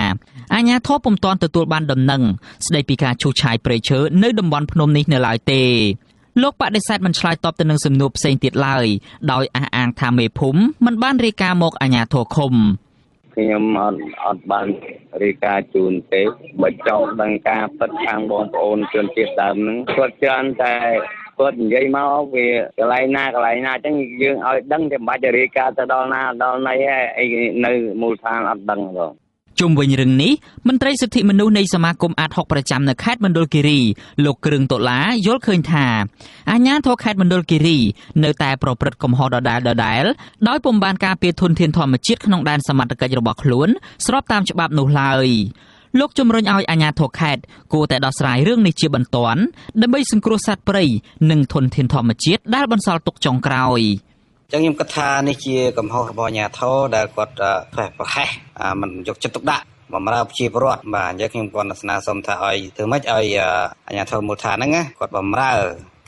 អាជ្ញាធរពុំទាន់ទទួលបានដំណឹងស្ដីពីការឈូសឆាយព្រៃឈើនៅតំបន់ភ្នំនេះនៅឡើយទេលោកបដិសេធមិនឆ្លើយតបទៅនឹងសំណួរផ្សេងទៀតឡើយដោយអះអាងថាមេភូមិមិនបានរាយការណ៍មកអាជ្ញាធរឃុំខ្ញុំអត់បានរាយការណ៍ជូនទេបើចង់ដឹងការពិតខាងបងប្អូនជនជាតិដើមហ្នឹងគាត់ច្រើនតែគាត់និយាយមកវាកន្លែងណាអញ្ចឹងយើងឲ្យដឹងតែមិនបាច់រាយការណ៍ទៅដល់ណាដល់ណីអីនៅមូលដ្ឋានអត់ដឹងបងជុំវិញរឿងនេះមន្ត្រីសិទ្ធិមនុស្សនៃសមាគមអាត60ប្រចាំនៅខេត្តមណ្ឌលគិរីលោកគ្រឿងតុលាយល់ឃើញថាអាជ្ញាធរខេត្តមណ្ឌលគិរីនៅតែប្រព្រឹត្តកំហុសដដែលដោយពុំបានការពារធនធានធម្មជាតិក្នុងដែនសមត្ថកិច្ចរបស់ខ្លួនស្របតាមច្បាប់នោះឡើយលោកជំរុញឲ្យអាជ្ញាធរខេត្តគួរតែដោះស្រាយរឿងនេះជាបន្ទាន់ដើម្បីសង្គ្រោះសត្វព្រៃនិងធនធានធម្មជាតិដែលបន្សល់ទុកចុងក្រោយចឹងខ្ញុំគិតថានេះជាកំហុសរបស់អាជ្ញាធរដែលគាត់ប្រហែសមិនយកចិត្តទុកដាក់បម្រើប្រជាពលរដ្ឋបាទអញ្ចឹងខ្ញុំគាត់ស្នើសុំថាឲ្យធ្វើម៉េចឲ្យអាជ្ញាធរមូលដ្ឋានហ្នឹងគាត់បម្រើ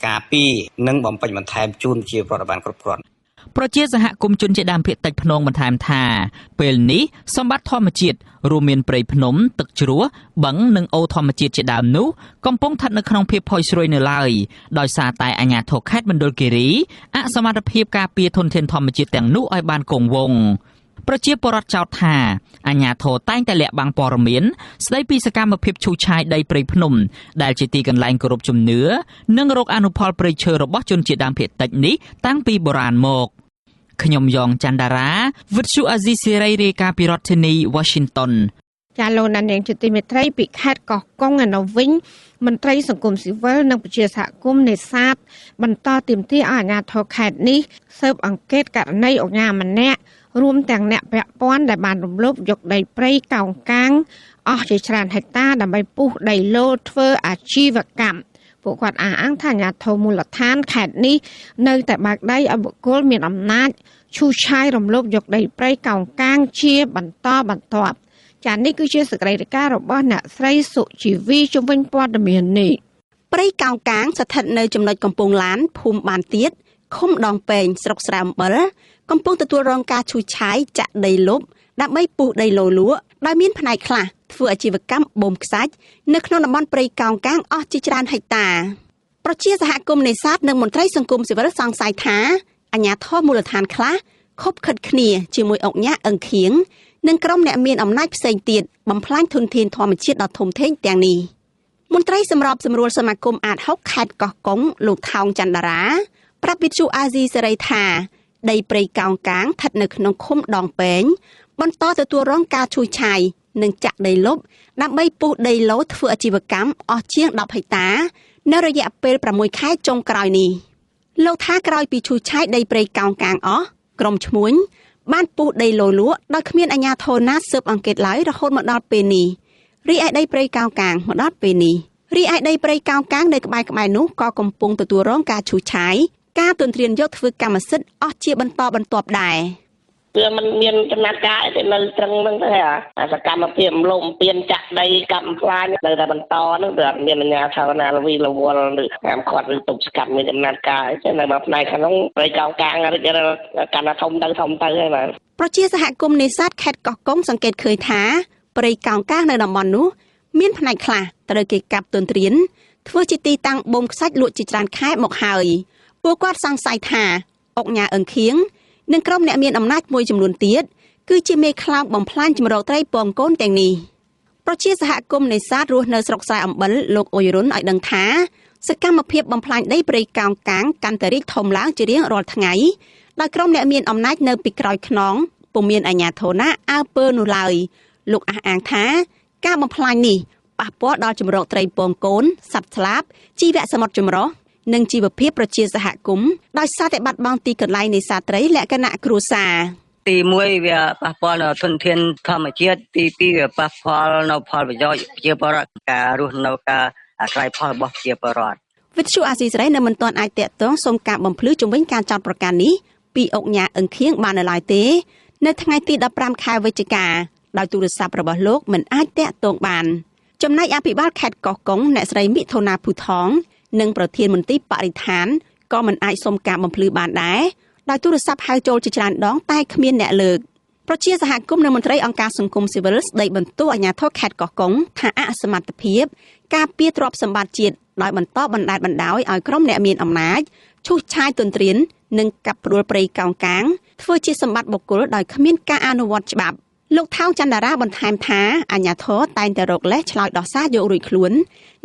ការពារនិងបំពេញបន្ថែមជូនប្រជាពលរដ្ឋបានគ្រប់គ្រាន់ប្រជាសហគមន៍ជនជាតិដើមភាគតិចភ្នងបន្ថែមថាពេលនេះសម្បត្តិធម្មជាតិរួមមានព្រៃភ្នំទឹកជ្រោះបឹងនិងអូរធម្មជាតិជាដើមនោះកំពុងស្ថិតនៅក្នុងភាពផុយស្រួយនៅឡើយដោយសារតែអាជ្ញាធរខេត្តមណ្ឌលគិរីអសមត្ថភាពការពារធនធានធម្មជាតិទាំងនោះឲ្យបានគង់វង្សប្រជាពលរដ្ឋចោទថាអាជ្ញាធរតែងតែលាក់បាំងព័ត៌មានស្ដីពីសកម្មភាពឈូសឆាយដីព្រៃភ្នំដែលជាទីកន្លែងគោរពជំនឿនិងរកអនុផលព្រៃឈើរបស់ជនជាតិដើមភាគតិចនេះតាំងពីបុរាណមកខ្ញុំយ៉ងច័ន្ទដារាវិទ្យុអាស៊ីសេរីរាយការណ៍ពីរដ្ឋធានី Washington ចាលោកណានៀងជាទីមេត្រីពីខេត្តកោះកុងឯនោះវិញមន្ត្រីសង្គមស៊ីវិលនិងប្រជាសហគមន៍នេសាទបន្តទាមទារឲ្យអាជ្ញាធរខេត្តនេះស៊ើបអង្កេតករណីអង្គការម្នាក់រួមទាំងអ្នកពាក់ព័ន្ធដែលបានរំលោភយកដីព្រៃកោងកាងអស់ជាច្រើនហិកតាដើម្បីពុះដីឡូធ្វើអាជីវកម្មពួកគាត់អះអាងថាអាជ្ញាធរមូលដ្ឋានខេត្តនេះនៅតែបើកដៃឲ្យបុគ្គលមានអំណាចឈូសឆាយរំលោភយកដីព្រៃកោងកាងជាបន្តបន្ទាប់ចា៎នេះគឺជាសេចក្តីរាយការណ៍របស់អ្នកស្រីសុជីវីជំនាញព័ត៌មាននេះព្រៃកោងកាងស្ថិតនៅចំណុចកំពង់ឡានភូមិបានទៀតឃុំដងពេងស្រុកស្រែអំបិលកំពុងទទួលរងការឈូសឆាយចាក់ដីលុបដើម្បីពុះដីឡូលក់ដោយមានផ្នែកខ្លះធ្វើអាជីវកម្មបូមខ្សាច់នៅក្នុងតំបន់ព្រៃកោងកាងអស់ជាច្រើនហិកតាប្រជាសហគមន៍នេសាទនិងមន្ត្រីសង្គមស៊ីវិលសង្ស័យថាអាជ្ញាធរមូលដ្ឋានខ្លះខុបខិតគ្នាជាមួយអង្គញាអឹងខៀងនិងក្រុមអ្នកមានអំណាចផ្សេងទៀតបំផ្លាញធនធានធម្មជាតិដ៏ធំធេងទាំងនេះមន្ត្រីសម្របសម្រួលសមាគមអាត60ខេត្តកោះកុងលោកថោងច័ន្ទដារាប្រាប់វិទ្យុអាស៊ីសេរីថាដីព្រៃកោងកាងស្ថិតនៅក្នុងឃុំដងពេងបន្តទទួលរងការឈូសឆាយនិងចាក់ដីលុបដើម្បីពុះដីឡូធ្វើអាជីវកម្មអស់ជាង10ហិកតានៅរយៈពេល6ខែចុងក្រោយនេះលោកថាក្រោយពីឈូសឆាយដីព្រៃកោងកាងអស់ក្រុមឈ្មួញបានពុះដីឡូលក់ដោយគ្មានអាជ្ញាធរណាស៊ើបអង្កេតឡើយរហូតមកដល់ពេលនេះរីឯដីព្រៃកោងកាងមកដល់ពេលនេះរីឯដីព្រៃកោងកាងនៅក្បែរនោះក៏កំពុងទទួលរងការឈូសឆាយការទន្ទ្រានយកធ្វើកម្មសិទ្ធិអស់ជាបន្តបន្ទាប់ដែរវាមិនមានចំណាត់ការអីនៅត្រឹងហ្នឹងទេសកម្មភាពរំលោភបំពានចាក់ដីកម្មផ្លាញនៅតែបន្តហ្នឹងវាអត់មានអាជ្ញាធរណាល្វីល្វល់ឬហាមឃាត់ឬទប់ស្កាត់មានចំណាត់ការអីទេនៅមួយផ្នែកក្នុងព្រៃកោងកាងឬកាន់តែធំទៅហើយបាទប្រជាសហគមន៍នេសាទខេត្តកោះកុងសង្កេតឃើញថាព្រៃកោងកាងនៅតំបន់នោះ មានផ្នែកខ្លះត្រូវគេកាប់ទន្ទ្រានធ្វើជាទីតាំងបូមខ្សាច់លក់ជាច្រើនខែមកហើយពួកគាត់សង្ស័យថាអុកញ៉ាអឹងខៀងនិងក្រុមអ្នកមានអំណាចមួយចំនួនទៀតគឺជាមេខ្លោងបំផ្លាញជំរកត្រីពងកូនទាំងនេះប្រជាសហគមន៍នេសាទរស់នៅស្រុកស្រែអំបិលលោកអ៊ុយរុនឲ្យដឹងថាសកម្មភាពបំផ្លាញដីព្រៃកោងកាងកាន់តែរីកធំឡើងជារៀងរាល់ថ្ងៃដោយក្រុមអ្នកមានអំណាចនៅពីក្រោយខ្នងពុំមានអាជ្ញាធរណាអើពើនោះឡើយលោកអះអាងថាការបំផ្លាញនេះប៉ះពាល់ដល់ជំរកត្រីពងកូនសត្វស្លាបជីវៈសមុទ្រចម្រុះនិងជីវភាពប្រជាសហគមន៍ដោយសារតែបាត់បង់ទីកន្លែងនេសាទត្រីលក្ខណៈគ្រួសារទី1វាប៉ះពាល់ដល់ធនធានធម្មជាតិទី2វាប៉ះពាល់នៅផលប្រយោជន៍ប្រជាពលរដ្ឋការរស់នៅការអាស្រ័យផលរបស់ប្រជាពលរដ្ឋវិទ្យុអាស៊ីសេរីនៅមិនទាន់អាចតាក់ទងសូមការបំភ្លឺជំវិញការចោទប្រកាន់នេះពីអុកញ៉ាអឹងខៀងបាននៅឡើយទេនៅថ្ងៃទី15ខែវិច្ឆិកាដោយទូរស័ព្ទរបស់លោកមិនអាចតាក់ទងបានចំណែកអភិបាលខេត្តកោះកុងអ្នកស្រីមិថុនាភូថងនិងប្រធានមន្ត្រីបរិស្ថានក៏មិនអាចសុំការបំភ្លឺបានដែរដោយទូរស័ព្ទហៅចូលជាច្រើនដងតែគ្មានអ្នកលើកប្រជាសហគមន៍និងមន្ត្រីអង្គការសង្គមស៊ីវិលស្ដីបន្ទោសអាជ្ញាធរខេត្តកោះកុងថាអសមត្ថភាពការពារទ្រព្យសម្បត្តិជាតិដោយបន្តបណ្តែតបណ្តោយឲ្យក្រុមអ្នកមានអំណាចឈូសឆាយទន្ទ្រាននិងកាប់ផ្ដួលព្រៃកោងកាងធ្វើជាសម្បត្តិបុគ្គលដោយគ្មានការអនុវត្តច្បាប់លោកថោងចន្ទរាបន្ថែមថាអាជ្ញាធរតែងតែរកលេសឆ្លើយដោះសារយករួចខ្លួន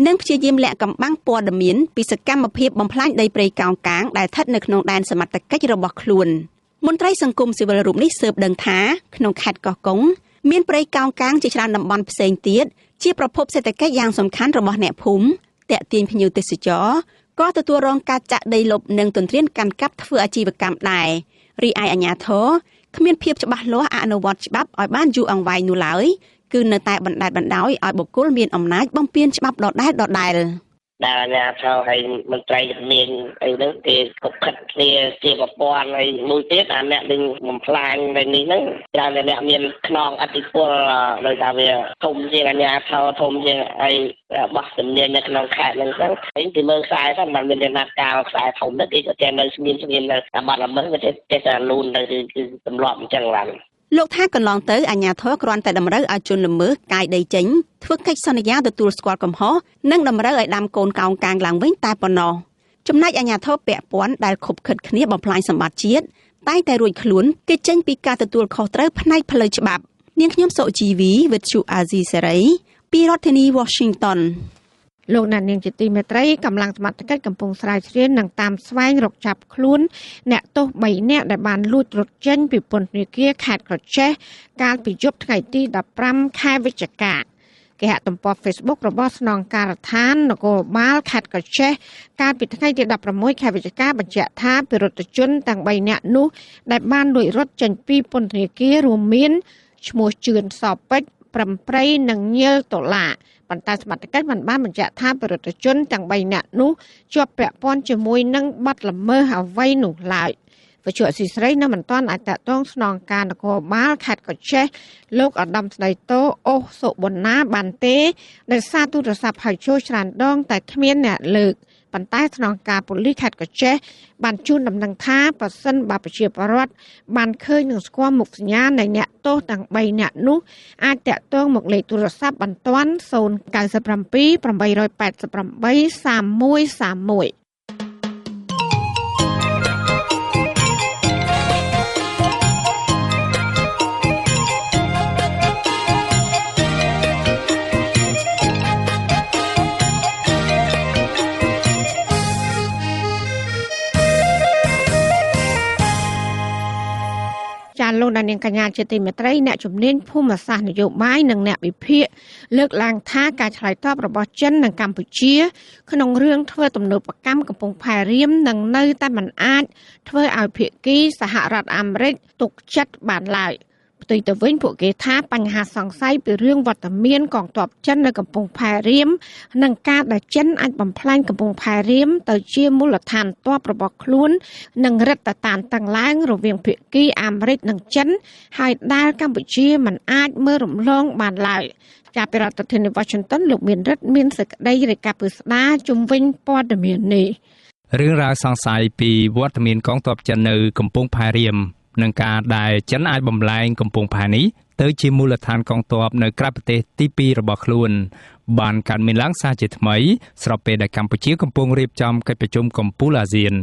និងព្យាយាមលាក់កំបាំងព័ត៌មានពីសកម្មភាពបំផ្លាញដីព្រៃកោងកាងដែលស្ថិតនៅក្នុងដែនសមត្ថកិច្ចរបស់ខ្លួនមន្ត្រីសង្គមស៊ីវិលរូបនេះស៊ើបដឹងថាក្នុងខេត្តកោះកុងមានព្រៃកោងកាងជាច្រើនតំបន់ផ្សេងទៀតជាប្រភពសេដ្ឋកិច្ចយ៉ាងសំខាន់របស់អ្នកភូមិទាក់ទាញភ្ញៀវទេសចរក៏ទទួលរងការចាក់ដីលុបនិងទន្ទ្រានកាន់កាប់ធ្វើអាជីវកម្មដែររីឯអាជ្ញាធរគ្មានភាពច្បាស់លាស់អនុវត្តច្បាប់ឲ្យបានយូរអង្វែងនោះឡើយគឺនៅតែបណ្តែតបណ្តោយឲ្យបុគ្គលមានអំណាចបំពានច្បាប់ដដែលដែលអាជ្ញាធរហើយមន្ត្រីជំនាញអីហ្នឹងគេកុកខិតគ្នាជាប្រព័ន្ធហើយមួយទៀតអាអ្នកនឹងបំផ្លាញនៅនេះហ្នឹងច្រើនតែអ្នកមានខ្នងអធិពលដោយថាវាធំជាងអាជ្ញាធរធំជាងអីបោះជំនាញនៅក្នុងខេត្តហ្នឹងទៅហើយគេមើលខ្សែទៅមិនមានអ្នកណាការខ្សែធំទៅគេក៏តែនៅស្ងៀមនៅតែបាត់ល្មើសវាតែតែលូនទៅគឺទម្លាប់អញ្ចឹងឡើងលោកថាកន្លងទៅអាជ្ញាធរគ្រាន់តែតម្រូវឲ្យជនល្មើសកាយដីចេញធ្វើកិច្ចសន្យាទទួលស្គាល់កំហុសនិងតម្រូវឲ្យដាំកូនកោងកាងឡើងវិញតែប៉ុណ្ណោះចំណែកអាជ្ញាធរពាក់ព័ន្ធដែលខុបខិតគ្នាបំផ្លាញសម្បត្តិជាតិតែតែរួចខ្លួនគេចេញពីការទទួលខុសត្រូវផ្នែកផ្លូវច្បាប់នាងខ្ញុំសុជីវីវិទ្យុអាស៊ីសេរីពីរដ្ឋធានី Washington លោកណានៀងជាទីមេត្រីកម្លាំងសមត្ថកិច្ចកំពុងស្រាវជ្រាវនិងតាមស្វែងរកចាប់ខ្លួនអ្នកទោស3នាក់ដែលបានលួចរត់ចេញពីពន្ធនាគារខេត្តក្រចេះកាលពីយប់ថ្ងៃទី15ខែវិច្ឆិកាគេហទំព័រ Facebook របស់ស្នងការដ្ឋាននគរបាលខេត្តក្រចេះកាលពីថ្ងៃទី16ខែវិច្ឆិកាបញ្ជាក់ថាពលរដ្ឋជនទាំង3នាក់នោះដែលបានលួចរត់ចេញពីពន្ធនាគាររួមមានឈ្មោះជឿនសពេជ្រប្រំប្រៃនិងញិលដុល្លារប៉ុន្តែសមត្ថកិច្ចបានបញ្ជាក់ថាបរិយាជនទាំង3នាក់នោះជាប់ពាក់ព័ន្ធជាមួយនឹងបទល្មើសអ្វីនោះឡើយវិទ្យុអស៊ីសេរីនៅមិនទាន់អាចតាក់ទងស្នងការនគរបាលខេត្តកោះចេះលោកឧត្តមស្ដីតោអូសុប៊ុនណាបានទេដោយសារទូរស័ព្ទហៅចូលច្រើនដងតែគ្មានអ្នកលើកប៉ុន្តែស្នងការប៉ូលីសខេត្តកោះចេះបានជូនដំណឹងថាប្រសិនបើប្រជាពលរដ្ឋបានឃើញនិងស្គាល់មុខសញ្ញានៃអ្នកទោសទាំង3នាក់នោះអាចតាក់ទងមកលេខទូរស័ព្ទបន្ទាន់097 888 3131លោកដានៀងកញ្ញាជាទីមេត្រីអ្នកជំនាញភូមិសាស្ត្រនយោបាយនិងអ្នកវិភាគលើកឡើងថាការឆ្លើយតបរបស់ចិននិងកម្ពុជាក្នុងរឿងធ្វើទំនើបកម្មកំពង់ផែរៀមនឹងនៅតែមិនអាចធ្វើឲ្យភាគីសហរដ្ឋអាមេរិកទុកចិត្តបានឡើយផ្ទុយទៅវិញពួកគេថាបញ្ហាសង្ស័យពីរឿងវត្តមានកងទ័ពចិននៅកំពង់ផែរៀមនិងការដែលចិនអាចបំផ្លាញកំពង់ផែរៀមទៅជាមូលដ្ឋានទ័ពរបស់ខ្លួននិងរឹតតែតាំងឡើងរវាងភាគីអាមេរិកនិងចិនហើយដែលកម្ពុជាមិនអាចមើលរំលងបានឡើយចាប់ពីរដ្ឋធានី Washington លោកមានរិទ្ធមានសេចក្តីរាយការណ៍ពីស្ដារជុំវិញព័ត៌មាននេះរឿងរ៉ាវសង្ស័យពីវត្តមានកងទ័ពចិននៅកំពង់ផែរៀមនឹងការដែលចិនអាចបំលែងកំពង់ផែនេះ ទៅជាមូលដ្ឋានកងទ័ពនៅក្រៅប្រទេសទី2របស់ខ្លួនបានកើតមានឡើងសារជាថ្មីស្របពេលដែលកម្ពុជាកំពុងរៀបចំកិច្ចប្រជុំកំពូលអាស៊ាន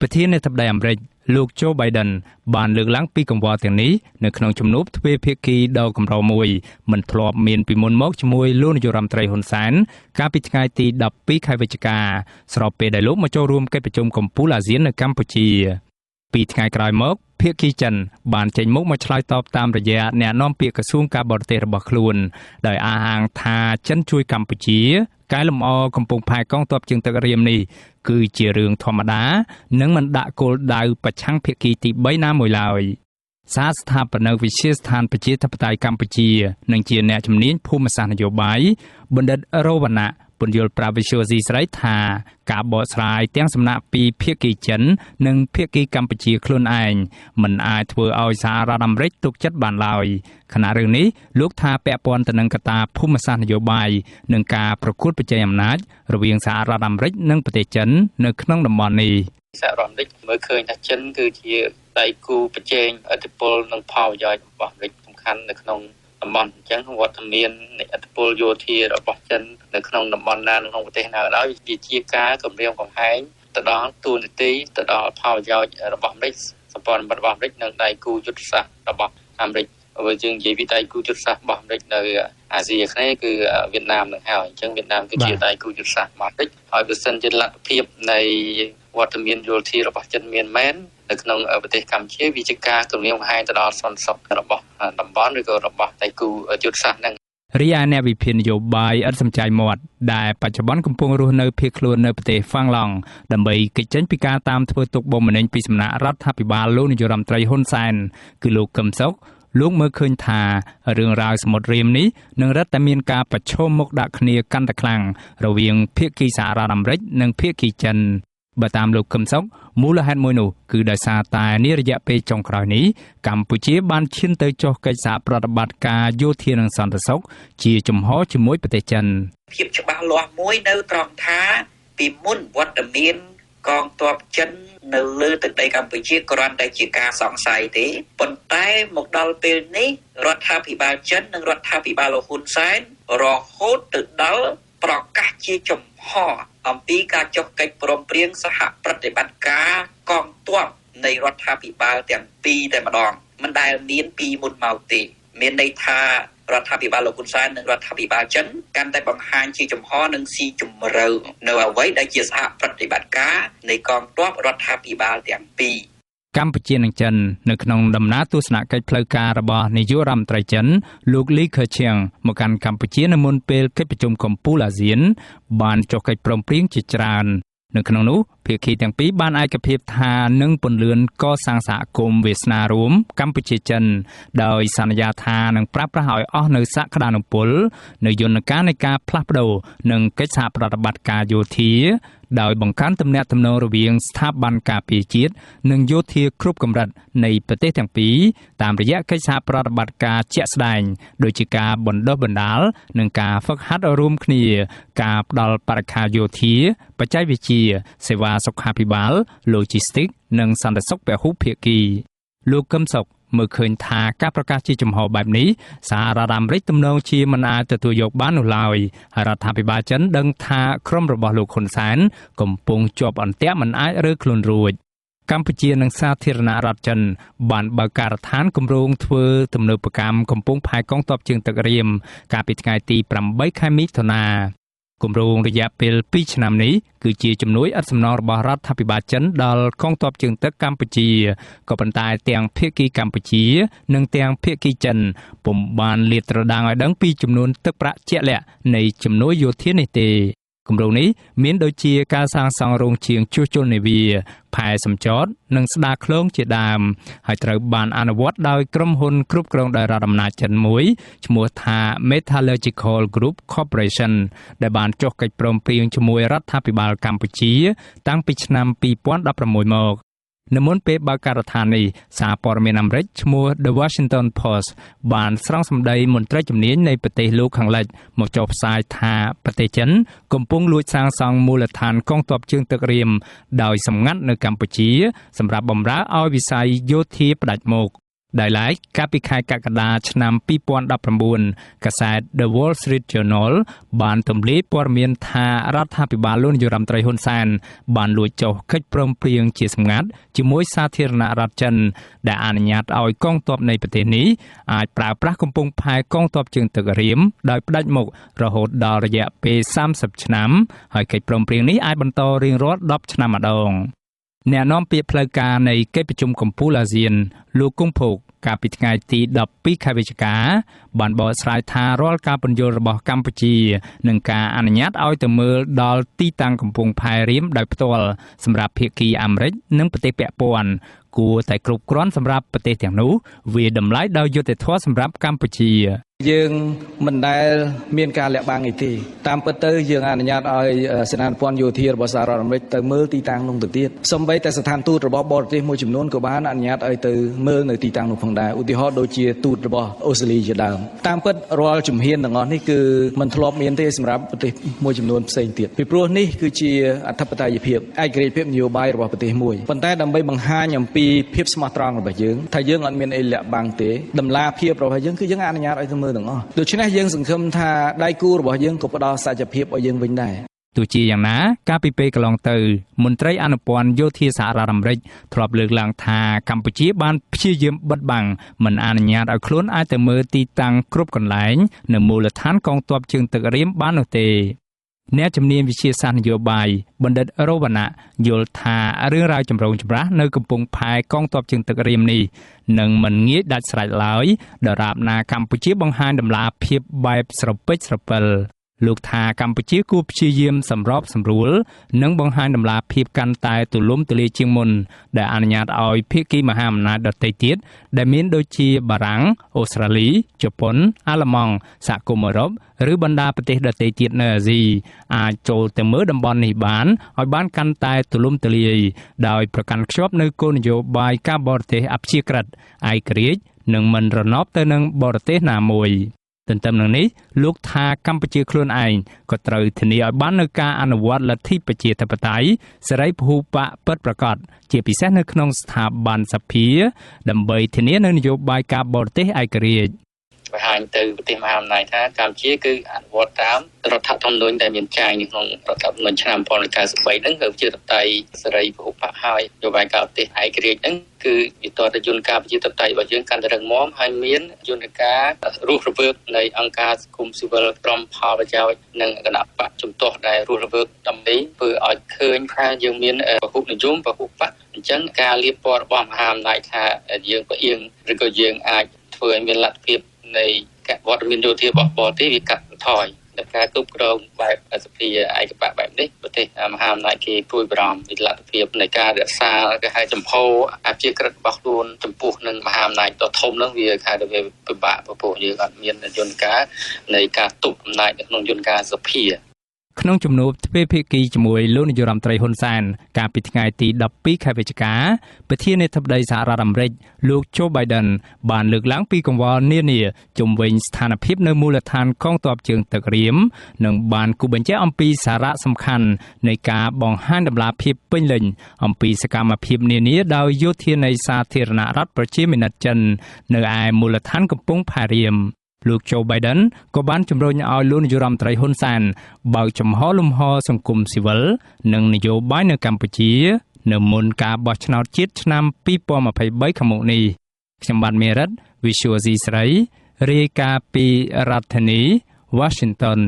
ប្រធានាធិបតីអាមេរិកលោក Joe Biden បានលើកឡើងពីកង្វល់ទាំងនេះនៅក្នុងជំនួបទ្វេភាគីដ៏កម្រមួយមិនធ្លាប់មានពីមុនមកជាមួយលោកនាយរដ្ឋមន្ត្រីហ៊ុនសែនកាលពីថ្ងៃទី12ខែវិច្ឆិកាស្របពេលដែលលោកមកចូលរួមកិច្ចប្រជុំកំពូលអាស៊ាននៅកម្ពុជាពីថ្ងៃក្រោយមកភាគីចិនបានចេញមុខមកឆ្លើយតបតាមរយៈអ្នកនាំពាក្យក្រសួងការបរទេសរបស់ខ្លួនដោយអះអាងថាចិនជួយកម្ពុជាកែលម្អកំពង់ផែកងទ័ពជើងទឹករៀមនេះគឺជារឿងធម្មតានិងមិនដាក់គោលដៅប្រឆាំងភាគីទី3ណាមួយឡើយសាស្ថាបនិកវិទ្យាស្ថានប្រជាធិបតេយ្យកម្ពុជានិងជាអ្នកជំនាញភូមិសាស្ត្រនយោបាយបណ្ឌិតរវណ្ណៈពន្យល់ប្រាប់វិទ្យុស៊ីស្រីថាការបកស្រាយទាំងសំណាក់ពីភាគីចិននិងភាគីកម្ពុជាខ្លួនឯងមិនអាចធ្វើឲ្យសហរដ្ឋអាមេរិកទុកចិត្តបានឡើយខណៈរឿងនេះលោកថាពាក់ព័ន្ធទៅនឹងកត្តាភូមិសាស្ត្រនយោបាយនិងការប្រកួតប្រជែងអំណាចរវាងសហរដ្ឋអាមេរិកនិងប្រទេសចិននៅក្នុងតំបន់នេះសហរដ្ឋអាមេរិកមើលឃើញថាចិនគឺជាដៃគូប្រជែងឥទ្ធិពលនិងផលប្រយោជន៍របស់អាមេរិកសំខាន់នៅក្នុងតំបន់អញ្ចឹងវត្តមាននៃឥទ្ធិពលយោធារបស់ចិននៅក្នុងតំបន់ណាក្នុងប្រទេសណាក៏ដោយជាការគម្រាមកំហែងទៅដល់ទូនាទីទៅដល់ផលប្រយោជន៍របស់អាមេរិកសម្ព័ន្ធមិត្តរបស់អាមេរិកនិងដៃគូយុទ្ធសាស្ត្ររបស់អាមេរិកបើយើងនិយាយពីដៃគូយុទ្ធសាស្ត្ររបស់អាមេរិកនៅអាស៊ីអាគ្នេយ៍គឺវៀតណាមនឹងហើយអញ្ចឹងវៀតណាមគឺជាដៃគូយុទ្ធសាស្ត្ររបស់អាមេរិកហើយបើសិនជាលទ្ធភាពនៃវត្តមានយោធារបស់ចិនមានមែននៅក្នុងប្រទេសកម្ពុជាវាជាការគម្រាមកំហែងទៅដល់សន្តិសុខរបស់តំបន់ឬក៏របស់ដៃគូយុទ្ធសាស្ត្រហ្នឹងរីឯអ្នកវិភាគនយោបាយឥតសំចៃមាត់ដែលបច្ចុប្បន្នកំពុងរស់នៅភៀសខ្លួននៅប្រទេសហ្វាំងឡង់ដើម្បីគេចចេញពីការតាមធ្វើទុកបុកម្នេញពីសំណាក់រដ្ឋាភិបាលលោកនាយរដ្ឋមន្ត្រីហ៊ុនសែនគឺលោកកឹមសុខលោកមើលឃើញថារឿងរ៉ាវសមុទ្ររៀមនេះនឹងរឹតតែមានការប្រឈមមុខដាក់គ្នាកាន់តែខ្លាំងរវាងភាគីសហរដ្ឋអាមេរិកនិងភាគីចិនបើតាមលោកកឹមសុខមូលហេតុមួយនោះគឺដោយសារតែនារយៈពេលចុងក្រោយនេះកម្ពុជាបានឈានទៅចុះកិច្ចសហប្រតិបត្តិការយោធានិងសន្តិសុខជាជំហរជាមួយប្រទេសចិនភាពច្បាស់លាស់មួយនៅត្រង់ថាពីមុនវត្តមានកងទ័ពចិននៅលើទឹកដីកម្ពុជាគ្រាន់តែជាការសង្ស័យទេប៉ុន្តែមកដល់ពេលនេះរដ្ឋាភិបាលចិននិងរដ្ឋាភិបាលលោកហ៊ុនសែនរហូតទៅដល់ប្រកាសជាជំហរអំពីការចុះកិច្ចព្រមព្រៀងសហប្រតិបត្តិការកងទ័ពនៃរដ្ឋាភិបាលទាំងពីរតែម្ដងមិនដែលមានពីមុនមកទេមានន័យថារដ្ឋាភិបាលលោកហ៊ុនសែននិងរដ្ឋាភិបាលចិនកាន់តែបង្ហាញជាចំហនិងស៊ីជម្រៅនៅអ្វីដែលជាសហប្រតិបត្តិការនៃកងទ័ពរដ្ឋាភិបាលទាំងពីរកម្ពុជានិងចិននៅក្នុងដំណើរទស្សនកិច្ចផ្លូវការរបស់នាយករដ្ឋមន្ត្រីចិនលោកលីខឺឈៀងមកកាន់កម្ពុជានៅមុនពេលកិច្ចប្រជុំកំពូលអាស៊ានបានចុះកិច្ចព្រមព្រៀងជាច្រើននៅក្នុងនោះភាគីទាំងពីរបានឯកភាពថានឹងពន្លឿនកសាងសហគមន៍វាសនារួមកម្ពុជាចិនដោយសន្យាថានឹងប្រើប្រាស់ឲ្យអស់នៅសក្តានុពលនៅយន្តការនៃការផ្លាស់ប្ដូរនិងកិច្ចសហប្រតិបត្តិការយោធាដោយបង្កើនទំនាក់ទំនងរវាងស្ថាប័នការពារជាតិនិងយោធាគ្រប់កម្រិតនៃប្រទេសទាំងពីរតាមរយៈកិច្ចសហប្រតិបត្តិការជាក់ស្ដែងដូចជាការបណ្ដុះបណ្ដាលនិងការហ្វឹកហាត់រួមគ្នាការផ្ដល់បរិក្ខារយោធាបច្ចេកវិទ្យាសេវាសុខាភិបាល Logistics និងសន្តិសុខពហុភាគីលោកកឹមសុខមើលឃើញថាការប្រកាសជាចំហបែបនេះសហរដ្ឋអាមេរិកទំនងជាមិនអាចទទួលយកបាននោះឡើយរដ្ឋាភិបាលចិនដឹងថាក្រុមរបស់លោកហ៊ុនសែនកំពុងជាប់អន្ទាក់មិនអាចរើខ្លួនរួចកម្ពុជានិងសាធារណរដ្ឋចិនបានបើកការដ្ឋានគម្រោងធ្វើទំនើបកម្មកំពង់ផែកងទ័ពជើងទឹករៀមកាលពីថ្ងៃទី8ខែមិថុនាគម្រោងរយៈពេល2ឆ្នាំនេះគឺជាជំនួយឥតសំណងរបស់រដ្ឋាភិបាលចិនដល់កងទ័ពជើងទឹកកម្ពុជាក៏ប៉ុន្តែទាំងភាគីកម្ពុជានិងទាំងភាគីចិនពុំបានលាតត្រដាងឲ្យដឹងពីចំនួនទឹកប្រាក់ជាក់លាក់នៃជំនួយយោធានេះទេគម្រោងនេះមានដូចជាការសាងសង់រោងជាងជួសជុលនាវាផែសម្ចតនិងស្ដារឃ្លោងជាដើមហើយត្រូវបានអនុវត្តដោយក្រុមហ៊ុនគ្រប់គ្រងដោយរដ្ឋអំណាចចិនមួយឈ្មោះថា Metallurgical Group Corporation ដែលបានចុះកិច្ចព្រមព្រៀងជាមួយរដ្ឋាភិបាលកម្ពុជាតាំងពីឆ្នាំ2016មកនៅមុនពេលបើកការដ្ឋាននេះសារព័ត៌មានអាមេរិកឈ្មោះ The Washington Post បានស្រង់សម្ដីមន្ត្រីជំនាញនៃប្រទេសលោកខាងលិចមកចុះផ្សាយថាប្រទេសចិនកំពុងលួចសាងសង់មូលដ្ឋានកងទ័ពជើងទឹករៀមដោយសម្ងាត់នៅកម្ពុជាសម្រាប់បម្រើឲ្យវិស័យយោធាផ្ដាច់មុខ ដោយឡែកកាលពីខែកក្កដាឆ្នាំ2019កាសែត The Wall Street Journal បានទម្លាយព័ត៌មានថារដ្ឋាភិបាលលោកនាយរដ្ឋមន្ត្រីហ៊ុនសែនបានលួចចុះកិច្ចព្រមព្រៀងជាសម្ងាត់ជាមួយសាធារណរដ្ឋចិនដែលអនុញ្ញាតឲ្យកងទ័ពនៃប្រទេសនេះអាចប្រើប្រាស់កំពង់ផែកងទ័ពជើងទឹករៀមដោយផ្ដាច់មុខរហូតដល់រយៈពេល30ឆ្នាំហើយកិច្ចព្រមព្រៀងនេះអាចបន្តរៀងរាល់10ឆ្នាំម្ដងអ្នកនាំពាក្យផ្លូវការនៃកិច្ចប្រជុំកំពូលអាស៊ានលោកគង់ភោគកាលពីថ្ងៃទី12ខែវិច្ឆិកាបានបកស្រាយថារាល់ការពន្យល់របស់កម្ពុជានឹងការអនុញ្ញាតឲ្យទៅមើលដល់ទីតាំងកំពង់ផែរៀមដោយផ្ទាល់សម្រាប់ភាគីអាមេរិកនិងប្រទេសពាក់ព័ន្ធគួរតែគ្រប់គ្រាន់សម្រាប់ប្រទេសទាំងនោះវាតម្លៃដោយយុត្តិធម៌សម្រាប់កម្ពុជាយើងមិនដែលមានការលាក់បាំងអីទេតាមពិតទៅយើងអនុញ្ញាតឲ្យសេនាធិព័ន្ធយោធារបស់សហរដ្ឋអាមេរិកទៅមើលទីតាំងនោះទៅទៀតសូម្បីតែស្ថានទូតរបស់បរទេសមួយចំនួនក៏បានអនុញ្ញាតឲ្យទៅមើលនៅទីតាំងនោះផងដែរឧទាហរណ៍ដូចជាទូតរបស់អូស្ត្រាលីជាដើមតាមពិតរាល់ជំហានទាំងអស់នេះគឺមិនធ្លាប់មានទេសម្រាប់ប្រទេសមួយចំនួនផ្សេងទៀតពីព្រោះនេះគឺជាអធិបតេយ្យភាពឯករាជ្យភាពនយោបាយរបស់ប្រទេសមួយប៉ុន្តែដើម្បីបង្ហាញអំពីភាពស្មោះត្រង់របស់យើងថាយើងអត់មានអីលាក់បាំងទេតម្លាភាពរបស់យើងគឺយើងអនុញ្ញាតឲ្យទៅមើលទាំងអស់ដូច្នេះយើងសង្ឃឹមថាដៃគូរបស់យើងក៏ផ្ដល់សច្ចភាពឲ្យយើងវិញដែរទោះជាយ៉ាងណាកាលពីពេលកន្លងទៅមន្ត្រីអនុព័ន្ធយោធាសហរដ្ឋអាមេរិកធ្លាប់លើកឡើងថាកម្ពុជាបានព្យាយាមបិទបាំងមិនអនុញ្ញាតឲ្យខ្លួនអាចទៅមើលទីតាំងគ្រប់កន្លែងនៅមូលដ្ឋានកងទ័ពជើងទឹករៀមបាននោះទេអ្នកជំនាញវិទ្យាសាស្ត្រនយោបាយបណ្ឌិតរវណ្ណៈយល់ថារឿងរ៉ាវចម្រូងចម្រាសនៅកំពង់ផែកងទ័ពជើងទឹករៀមនេះនឹងមិនងាយដាច់ស្រេចឡើយដរាបណាកម្ពុជាបង្ហាញដំណាភាពបែបស្រពេចស្រពិលលោកថាកម្ពុជាគួរព្យាយាមសម្របសម្រួលនិងបង្ហាញដំណាភាពកាន់តែទូលំទូលាយជាងមុនដែលអនុញ្ញាតឲ្យភាគីមហាអំណាចដទៃទៀតដែលមានដូចជាបារាំងអូស្ត្រាលីជប៉ុនអាល្លឺម៉ង់សហគមន៍អឺរ៉ុបឬបណ្ដាប្រទេសដទៃទៀតនៅអាស៊ីអាចចូលទៅមើលតំបន់នេះបានឲ្យបានកាន់តែទូលំទូលាយដោយប្រកាន់ខ្ជាប់នូវគោលនយោបាយការបរទេសអព្យាក្រឹតឯករាជ្យនិងមិនរណបទៅនឹងបរទេសណាមួយទន្ទឹមនឹងនេះលោកថាកម្ពុជាខ្លួនឯងក៏ត្រូវធានាឲ្យបាននូវការអនុវត្តលទ្ធិប្រជាធិបតេយ្យសេរីពហុបកពិតប្រាកដជាពិសេសនៅក្នុងស្ថាប័នសភាដើម្បីធានានូវនយោបាយការបរទេសឯករាជ្យបង្ហាញទៅប្រទេសមហាអំណាចថាកម្ពុជាគឺអនុវត្តតាមរដ្ឋធម្មនុញ្ញដែលមានចែងនៅក្នុងរដ្ឋធម្មនុញ្ញឆ្នាំ1993ហ្នឹងគឺជាតៃសេរីពហុបកហើយនយោបាយការបរទេសឯករាជ្យហ្នឹងគឺវិតរយន្តការប្រជាធិបតេយ្យរបស់យើងកាន់តែរឹងមាំហើយមានយន្តការរស់រវើកនៃអង្គការសង្គមស៊ីវិលក្រមផលប្រយោជន៍និងគណៈបកជំទាស់ដែលរស់រវើកដើម្បីធ្វើឲ្យឃើញថាយើងមានពហុនិយមពហុបកអញ្ចឹងការលៀបពណ៌របស់មហាអំណាចថាយើងផ្អៀងឬក៏យើងអាចធ្វើឲ្យមានលទ្ធភាពនៃការវត្តមានយោធារបស់បរទេសវាកាត់បន្ថយដល់ការគ្រប់គ្រងបែបសភាឯកបកបែបនេះប្រទេសមហាអំណាចគេព្រួយបារម្ភពីលទ្ធភាពនៃការរក្សាគេហៅចំហអព្យាក្រឹតរបស់ខ្លួនចំពោះនឹងមហាអំណាចដ៏ធំនឹងវាខែទៅវាពិបាកព្រោះយើងអត់មានយន្តការនៃការទប់អំណាចនៅក្នុងយន្តការសភាក្នុងជំនួបទ្វេភាគីជាមួយលោកនាយរដ្ឋមន្ត្រីហ៊ុនសែនកាលពីថ្ងៃទី12ខែវិច្ឆិកាប្រធានាធិបតីសហរដ្ឋអាមេរិកលោក Joe Biden បានលើកឡើងពីកង្វល់នានាជុំវិញស្ថានភាពនៅមូលដ្ឋានកងទ័ពជើងទឹករៀមនិងបានគូបញ្ជាក់អំពីសារៈសំខាន់នៃការបង្ហាញដំណាភាពពេញលេញអំពីសកម្មភាពនានាដោយយោធានៃសាធារណរដ្ឋប្រជាមានិតចិននៅឯមូលដ្ឋានកំពង់ផែរៀមលោក Joe Biden ក៏បានជំរុញឲ្យលោកនាយរដ្ឋមន្ត្រីហ៊ុនសែនបើកចំហលំហសង្គមស៊ីវិលនិងនយោបាយនៅកម្ពុជានៅមុនការបោះឆ្នោតជាតិឆ្នាំ2023ខាងមុខនេះខ្ញុំបាទមេរិត Visual C ស្រីរាយការណ៍ពីរដ្ឋធានី Washington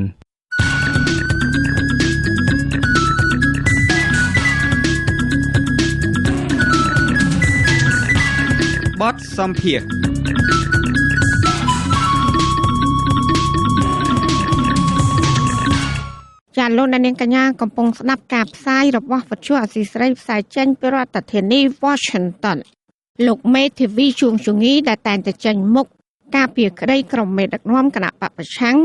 បទសម្ភារចាលោកនាងកញ្ញាកំពុងស្ដាប់ការផ្សាយរបស់វិទ្យុអាស៊ីសេរីផ្សាយចេញពីរដ្ឋធានី Washington លោកមេធាវីជួងជងីដែលតែងតែចេញមុខការពីក្តីក្រុមមេដឹកនាំគណៈបព្វប្រឆាំង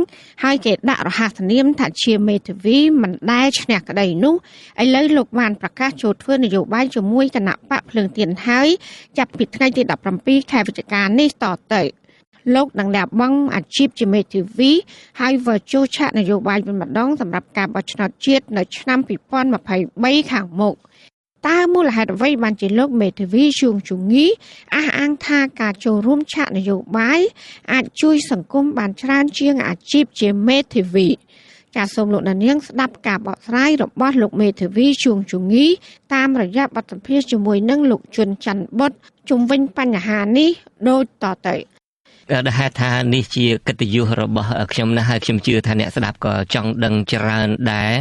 ហើយគេដាក់រហស្សនាមថាជាមេធាវីមិនដែលឈ្នះក្តីនោះឥឡូវលោកបានប្រកាសចូលធ្វើនយោបាយជាមួយគណៈបកភ្លើងទៀនហើយចាប់ពីថ្ងៃទី17ខែវិច្ឆិកានេះតទៅលោកនឹងលះបង់អាជីពជាមេធាវីហើយវិលចូលឆាកនយោបាយវិញម្ដងសម្រាប់ការបោះឆ្នោតជាតិនៅឆ្នាំ2023ខាងមុខ តើមូលហេតុអ្វីបានជាលោកមេធាវីជួងជងីអះអាងថាការចូលរួមឆាកនយោបាយអាចជួយសង្គមបានច្រើនជាងអាជីពជាមេធាវីចាសសូមលោកអ្នកនាងស្ដាប់ការបកស្រាយរបស់លោកមេធាវីជួងជងីតាមរយៈបទសម្ភាសន៍ជាមួយនឹងលោកជុនច័ន្ទបុត្រជុំវិញបញ្ហានេះដូចតទៅដែលហេតុថានេះជាកិត្តិយសរបស់ខ្ញុំណាស់ហើយខ្ញុំជឿថាអ្នកស្ដាប់ក៏ចង់ដឹងច្រើនដែរ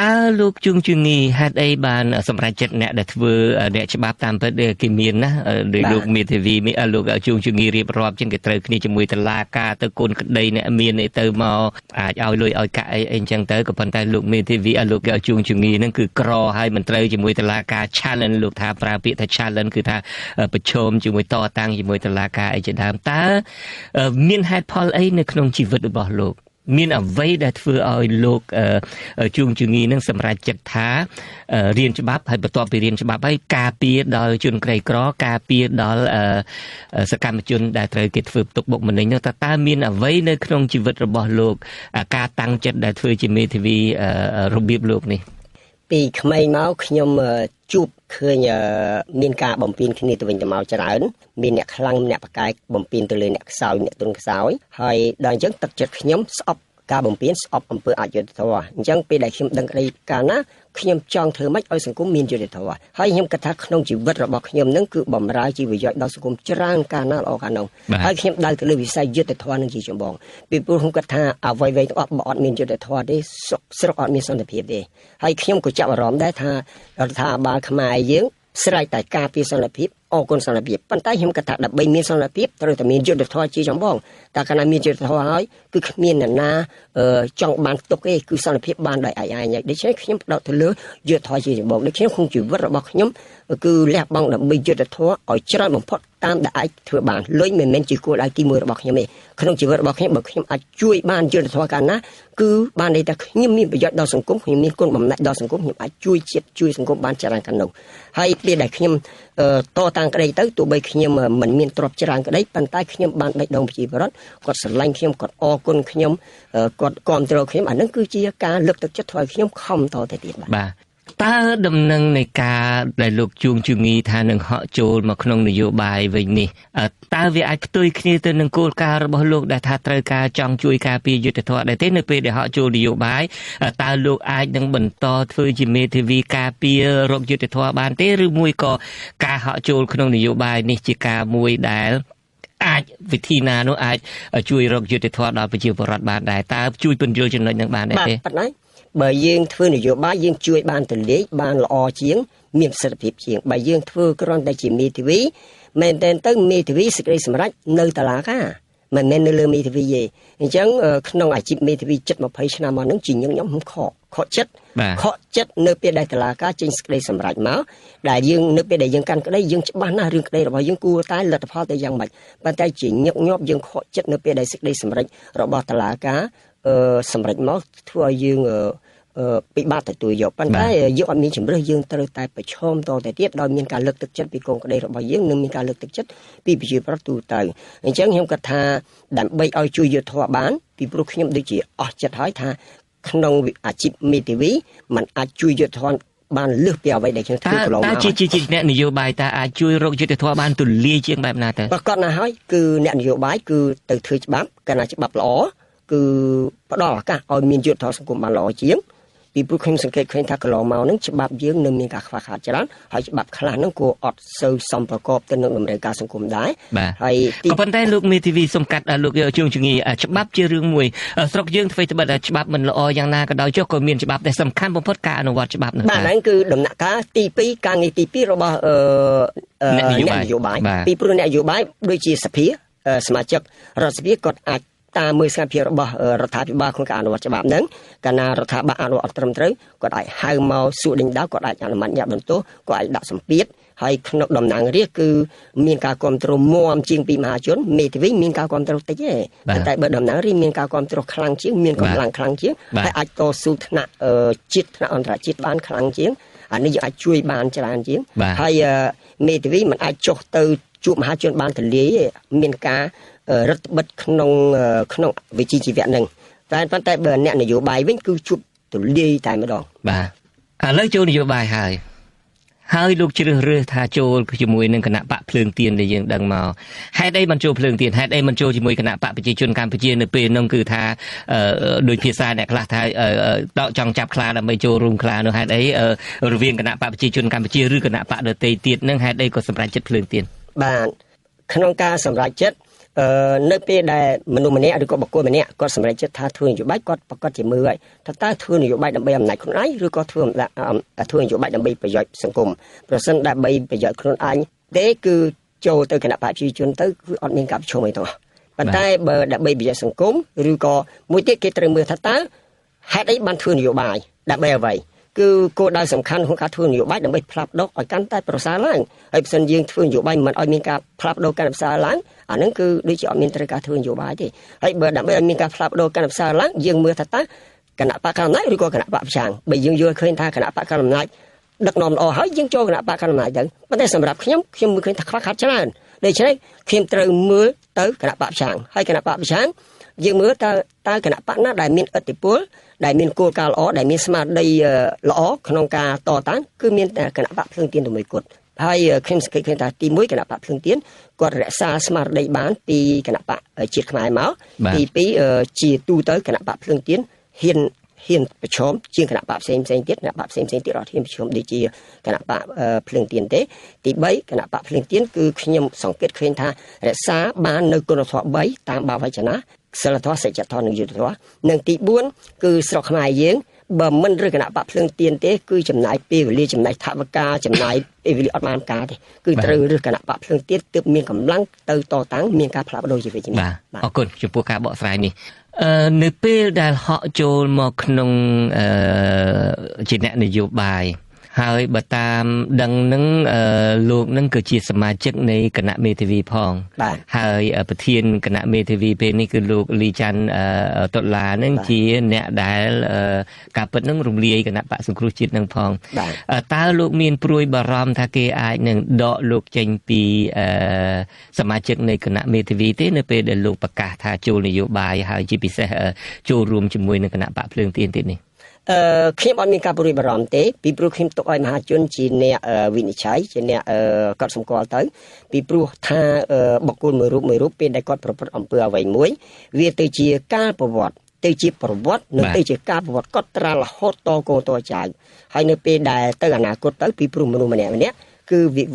តើលោកជួងជងីហេតុអីបានសម្រេចចិត្តអ្នកដែលធ្វើអ្នកច្បាប់តាមពិតគេមានណាដោយលោកមេធាវីលោកជួងជងីរៀបរាប់ជាងគេត្រូវគ្នាជាមួយតុលាការទៅគុណក្តីអ្នកមានទៅមកអាចឲ្យលុយឲ្យកាក់អីអញ្ចឹងទៅក៏ប៉ុន្តែលោកមេធាវីលោកជួងជងីហ្នឹងគឺក្រហើយមិនត្រូវជាមួយតុលាការ challenge លោកថាប្រើពាក្យថា challenge គឺថាប្រឈមជាមួយតតាំងជាមួយតុលាការអីជាដើមតើមានហេតុផលអីនៅក្នុងជីវិតរបស់លោកមានអ្វីដែលធ្វើឲ្យលោកជួងជងីនឹងសម្រេចចិត្តថារៀនច្បាប់ហើយបន្ទាប់ពីរៀនច្បាប់ហើយការពារដល់ជនក្រីក្រការពារដល់សកម្មជនដែលត្រូវគេធ្វើទុកបុកម្នេញនោះតើមានអ្វីនៅក្នុងជីវិតរបស់លោកការតាំងចិត្តដែលធ្វើជាមេធាវីរបៀបលោកនេះពីក្មេងមកខ្ញុំជួបឃើញមានការបំពេញគ្នាទៅវិញទៅមកច្រើនមានអ្នកខ្លាំងអ្នកបកាយបំពេញទៅលើអ្នកខ្សោយអ្នកទុនខ្សោយហើយដល់អញ្ចឹងទឹកចិត្តខ្ញុំស្អប់ការបំពេញស្អប់អំពើអយុត្តិធម៌អញ្ចឹងពេលដែលខ្ញុំដឹងក្តីកាលណាខ្ញុំចង់ធ្វើម៉េចឲ្យសង្គមមានយុត្តិធម៌ហើយខ្ញុំគិតថាក្នុងជីវិតរបស់ខ្ញុំនឹងគឺបម្រើជីវប្រយោជន៍ដល់សង្គមច្រើនកាលណាល្អកាលនោះហើយខ្ញុំដើរទៅលើវិស័យយុត្តិធម៌នឹងជាចម្បងពីព្រោះខ្ញុំគិតថាអ្វីៗទាំងអស់បើអត់មានយុត្តិធម៌ទេស្រុកអត់មានសន្តិភាពទេហើយខ្ញុំក៏ចាប់អារម្មណ៍ដែរថារដ្ឋាភិបាលខ្មែរយើងស្រេចតែការពារសន្តិភាពអរគុណសន្តិភាពប៉ុន្តែខ្ញុំគិតថាដើម្បីមានសន្តិភាពត្រូវតែមានយុត្តិធម៌ជាចម្បងតែកាលណាមានយុត្តិធម៌ហើយគឺគ្មានអ្នកណាចង់បានទុកទេគឺសន្តិភាពបានដោយឯងដូច្នេះខ្ញុំផ្ដោតទៅលើយុត្តិធម៌ជាចម្បងដូច្នេះក្នុងជីវិតរបស់ខ្ញុំគឺលះបង់ដើម្បីយុត្តិធម៌ឲ្យច្រើនបំផុតតាមដែលអាចធ្វើបានលុយមិនមែនជាគោលដៅទី1របស់ខ្ញុំទេក្នុងជីវិតរបស់ខ្ញុំបើខ្ញុំអាចជួយបានយុត្តិធម៌កាលណាគឺបានន័យថាខ្ញុំមានប្រយោជន៍ដល់សង្គមខ្ញុំមានគុណបំណាច់ដល់សង្គមខ្ញុំអាចជួយជាតិជួយសង្គមបានច្រើនកាលនោះហើយពេលដែលខ្ញុំតតាំងក្តីទៅទោះបីខ្ញុំមិនមានទ្រព្យច្រើនក្តីប៉ុន្តែខ្ញុំបានបេះដូងប្រជាពលរដ្ឋគាត់ស្រឡាញ់ខ្ញុំគាត់អរគុណខ្ញុំគាត់គាំទ្រខ្ញុំអានឹងគឺជាការលើកទឹកចិត្តធ្វើឲ្យខ្ញុំខំតទៅទៀតបាទតើដំណឹងនៃការដែលលោកជួងជងីថានឹងហក់ចូលមកក្នុងនយោបាយវិញនេះតើវាអាចផ្ទុយគ្នាទៅនឹងគោលការណ៍របស់លោកដែលថាត្រូវការចង់ជួយការពារយុត្តិធម៌ដែរទេនៅពេលដែលហក់ចូលនយោបាយតើលោកអាចនឹងបន្តធ្វើជាមេធាវីការពាររកយុត្តិធម៌បានទេឬមួយក៏ការហក់ចូលក្នុងនយោបាយនេះជាការមួយដែលអាចវិធីណានោះអាចជួយរកយុត្តិធម៌ដល់ប្រជាពលរដ្ឋបានដែរតើជួយពន្យល់ចំណុចនឹងបានដែរទេបើយើងធ្វើនយោបាយយើងជួយបានទលាយបានល្អជាងមានប្រសិទ្ធភាពជាងបើយើងធ្វើគ្រាន់តែជាមេធាវីមែនតើទៅមេធាវីសេចក្តីសម្រេចនៅតុលាការមិនមែននៅលើមេធាវីទេអញ្ចឹងក្នុងអាជីពមេធាវីជិត20ឆ្នាំមកហ្នឹងជាខ្ញុំខកចិត្តនៅពេលដែលតុលាការចេញសេចក្តីសម្រេចមកដែលយើងនៅពេលដែលយើងកាន់ក្តីយើងច្បាស់ណាស់រឿងក្តីរបស់យើងគួរតែលទ្ធផលទៅយ៉ាងម៉េចប៉ុន្តែជាញឹកញាប់យើងខកចិត្តនៅពេលដែលសេចក្តីសម្រេចរបស់តុលាការសម្រេចមកធ្វើឲ្យយើងពិបាកទទួលយកប៉ុន្តែយើងអត់មានជំរឿសយើងត្រូវតែប្រឈមតទៅទៀតដោយមានការលើកទឹកចិត្តពីកូនក្តីរបស់យើងនិងមានការលើកទឹកចិត្តពីប្រជាពលរដ្ឋទូទៅអញ្ចឹងខ្ញុំគិតថាដើម្បីឲ្យជួយយុត្តិធម៌បានពីព្រោះខ្ញុំដូចជាអស់ចិត្តហើយថាក្នុងអាជីពមេធាវីมันអាចជួយយុត្តិធម៌បានលើសពីអ្វីដែលខ្ញុំធ្វើកន្លងមកជាអ្នកនយោបាយតើអាចជួយរកយុត្តិធម៌បានទូលាយជាងបែបណាទៅប្រកបណាស់ហើយគឺអ្នកនយោបាយគឺទៅធ្វើច្បាប់កាលណាច្បាប់ល្អគឺផ្ដល់ឱកាសឲ្យមានយុត្តិធម៌សង្គមបានល្អជាងពីព្រោះខ្ញុំសង្កេតឃើញថាកន្លងមកហ្នឹងច្បាប់យើងនៅមានការខ្វះខាតច្រើនហើយច្បាប់ខ្លះហ្នឹងក៏អត់សូវសមប្រកបទៅនឹងតម្រូវការសង្គមដែរហើយក៏ប៉ុន្តែលោកមេធាវីសំកាត់លោកជួងជងីច្បាប់ជារឿងមួយស្រុកយើងធ្វើត្បិតតែច្បាប់មិនល្អយ៉ាងណាក៏ដោយចុះក៏មានច្បាប់ដែលសំខាន់បំផុតការអនុវត្តច្បាប់នោះបាទហ្នឹងគឺដំណាក់កាលទី2ការងារទី2របស់អ្នកនយោបាយពីព្រោះអ្នកនយោបាយដូចជាសភាសមាជិករដ្ឋសភាគាត់អាចតាមមើលសកម្មភាពរបស់រដ្ឋាភិបាលក្នុងការអនុវត្តច្បាប់ហ្នឹងកាលណារដ្ឋាភិបាលអនុវត្តត្រឹមត្រូវគាត់អាចហៅមកសួរដេញដោលគាត់អាចអនុម័តញាត់បន្ទោសគាត់អាចដាក់សម្ពាធហើយក្នុងតំណាងរាស្ត្រគឺមានការគ្រប់គ្រងមាំជាងពីមហាជនមេធាវីមានការគ្រប់គ្រងតិចទេតែបើតំណាងរាស្ត្រមានការគ្រប់គ្រងខ្លាំងជាងមានកម្លាំងខ្លាំងជាងហើយអាចតស៊ូថ្នាក់ជាតិថ្នាក់អន្តរជាតិបានខ្លាំងជាងអានេះយើងអាចជួយបានច្រើនជាងហើយមេធាវីមិនអាចចុះទៅជួបមហាជនបានទលាយមានការរដ្ឋបិទក្នុងវិជ្ជាជីវៈហ្នឹងតែប៉ុន្តែបើអ្នកនយោបាយវិញគឺជួបទលាយតែម្ដងបាទឥឡូវចូលនយោបាយហើយ ហើយលោកជ្រើសរើសថាចូលជាមួយនឹងគណៈបកភ្លើងទៀនដែលយើងដឹងមកហេតុអីមិនចូលភ្លើងទៀនហេតុអីមិនចូលជាមួយគណៈបកប្រជាជនកម្ពុជានៅពេលនោះគឺថាដោយភាសាអ្នកខ្លះថាដកចង់ចាប់ខ្លាដើម្បីចូលរួមខ្លានោះហេតុអីរវាងគណៈបកប្រជាជនកម្ពុជាឬគណៈបកដទៃទៀតនឹងហេតុអីក៏សម្រេចចិត្តភ្លើងទៀនបាទក្នុងការសម្រេចចិត្តនៅពេលដែលមនុស្សម្នាក់ឬក៏បុគ្គលម្នាក់គាត់សម្រេចចិត្តថាធ្វើនយោបាយគាត់ប្រកាសជាមើលហើយថាតើធ្វើនយោបាយដើម្បីអំណាចខ្លួនឯងឬក៏ធ្វើនយោបាយដើម្បីប្រយោជន៍សង្គមប្រសិនដើម្បីប្រយោជន៍ខ្លួនឯងទេគឺចូលទៅគណៈបព្វជិជនទៅគឺអត់មានការប្រឈមអីទេប៉ុន្តែបើដើម្បីប្រយោជន៍សង្គមឬក៏មួយទៀតគេត្រូវមើលថាតើហេតុអីបានធ្វើនយោបាយដើម្បីអ្វីគឺគោលដៅសំខាន់ក្នុងការធ្វើនយោបាយដើម្បីផ្លាស់ប្ដូរឲ្យកាន់តែប្រសើរឡើងហើយបើសិនយើងធ្វើនយោបាយមិនឲ្យមានការផ្លាស់ប្ដូរកាន់តែប្រសើរឡើងអាហ្នឹងគឺដូចជាអត់មានត្រូវការធ្វើនយោបាយទេហើយបើដើម្បីឲ្យមានការផ្លាស់ប្ដូរកាន់តែប្រសើរឡើងយើងមើលថាតើគណៈបកកណ្ដាលអំណាចឬក៏គណៈបកប្រឆាំងបើយើងយល់ឃើញថាគណៈបកកណ្ដាលអំណាចដឹកនាំល្អហើយយើងចូលគណៈបកកណ្ដាលអំណាចទៅប៉ុន្តែសម្រាប់ខ្ញុំមើលឃើញថាខ្វះខាតច្រើនដូច្នេះខ្ញុំត្រូវមើលទៅគណៈបកប្រឆាំងហើយគណៈបកប្រឆាំងយើងមើលតើគណៈបកណាដែលមានឥទ្ធិពលដែលមានគោលការណ៍ល្អដែលមានស្មារតីល្អក្នុងការតតាំងគឺមានតែគណៈបកភ្លើងទៀនតែមួយគត់ហើយខ្ញុំសង្កេតឃើញថាទី1គណៈបកភ្លើងទៀនគាត់រក្សាស្មារតីបានពីគណៈបកជាតិខ្មែរមកទី2ជាទូទៅគណៈបកភ្លើងទៀនហ៊ានប្រឈមជាងគណៈបកផ្សេងទៀតគណៈបកផ្សេងទៀតអត់ហ៊ានប្រឈមដូចជាគណៈបកភ្លើងទៀនទេទី3គណៈបកភ្លើងទៀនគឺខ្ញុំសង្កេតឃើញថារក្សាបាននៅគុណធម៌3តាមបាវចនាសិលធម៌សច្ចធម៌និងយុត្តិធម៌និងទី4គឺស្រុកខ្មែរយើងបើមិនឬគណៈបកភ្លើងទៀនទេគឺចំណាយពេលវេលាចំណាយថវិកាចំណាយពេលវេលាអត់បានការទេគឺត្រូវឬគណៈបកភ្លើងទៀនទើបមានកម្លាំងទៅតតាំងមានការផ្លាស់ប្ដូរជីវិតបាទអរគុណចំពោះការបកស្រាយនេះនៅពេលដែលហក់ចូលមកក្នុងជាអ្នកនយោបាយហើយបើតាមដឹងនឹងលោកនឹងគឺជាសមាជិកនៃគណៈមេធាវីផងហើយប្រធានគណៈមេធាវីពេលនេះគឺលោកលីច័ន្ទតុលានឹងជាអ្នកដែលការពិតនឹងរំលាយគណៈបក្សសង្គ្រោះជាតិនឹងផងតើលោកមានព្រួយបារម្ភថាគេអាចនឹងដកលោកចេញពីសមាជិកនៃគណៈមេធាវីទេនៅពេលដែលលោកប្រកាសថាចូលនយោបាយហើយជាពិសេសចូលរួមជាមួយនឹងគណៈបកភ្លើងទៀនទៀតនេះខ្ញុំអត់មានការព្រួយបារម្ភទេពីព្រោះខ្ញុំទុកឲ្យមហាជនជាអ្នកវិនិច្ឆ័យជាអ្នកកត់សម្គាល់ទៅពីព្រោះថាបុគ្គលមួយរូបពេលដែលគាត់ប្រព្រឹត្តអំពើអ្វីមួយវាទៅជាការប្រវត្តិទៅជាប្រវត្តិនិងទៅជាការប្រវត្តិកត់ត្រារហូតតកូនតចៅហើយនៅពេលដែលទៅអនាគតទៅពីព្រោះមនុស្សម្នាក់គឺវិ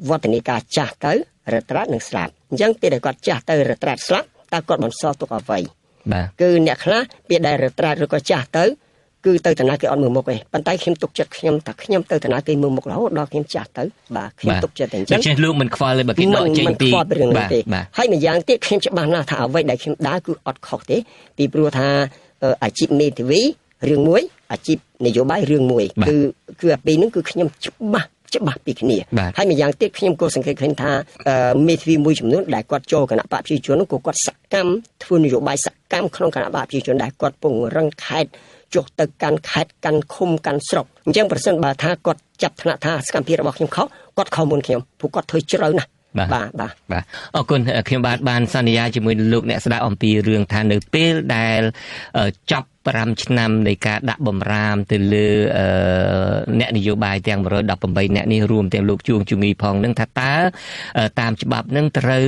វត្តនាការចាស់ទៅរត្រាត់និងស្លាប់អញ្ចឹងពេលដែលគាត់ចាស់ទៅរត្រាត់ស្លាប់តើគាត់បន្សល់ទុកអ្វីគឺអ្នកខ្លះពេលដែលរត្រាត់ឬក៏ចាស់ទៅគឺទៅតាណាគេអត់មើលមុខទេប៉ុន្តែខ្ញុំទុកចិត្តខ្ញុំថាខ្ញុំទៅតាណាគេមើលមុខរហូតដល់ខ្ញុំចាស់ទៅបាទខ្ញុំទុកចិត្តតែអញ្ចឹងដូច្នេះលោកមិនខ្វល់ទេបើគេដកចេញពីហើយម្យ៉ាងទៀតខ្ញុំច្បាស់ណាស់ថាអ្វីដែលខ្ញុំដើរគឺអត់ខុសទេពីព្រោះថាអាជីពមេធាវីរឿងមួយអាជីពនយោបាយរឿងមួយគឺអាពីរហ្នឹងគឺខ្ញុំច្បាស់ពីគ្នាហើយម្យ៉ាងទៀតខ្ញុំក៏សង្កេតឃើញថាមេធាវីមួយចំនួនដែលគាត់ចូលគណៈបព្វជិជននោះក៏គាត់សកម្មធ្វើនយោបាយសកម្មក្នុងគណៈបព្វជិជនដែលគាត់ពង្រឹងខេត្តចុះទៅកាន់ខេត្តកាន់ឃុំកាន់ស្រុកអញ្ចឹងប្រសិនបើថាគាត់ចាប់ថ្នាក់ថាសកម្មភាពរបស់ខ្ញុំខុសគាត់ខុសមុនខ្ញុំព្រោះគាត់ធ្វើជ្រៅណាស់បាទអរគុណខ្ញុំបានសន្យាជាមួយលោកអ្នកស្ដាប់អំពីរឿងថានៅពេលដែលចប់5ឆ្នាំនៃការដាក់បំរាមទៅលើអ្នកនយោបាយទាំង118អ្នកនេះរួមទាំងលោកជួងជំងីផងនឹងថាតើតាមច្បាប់នឹងត្រូវ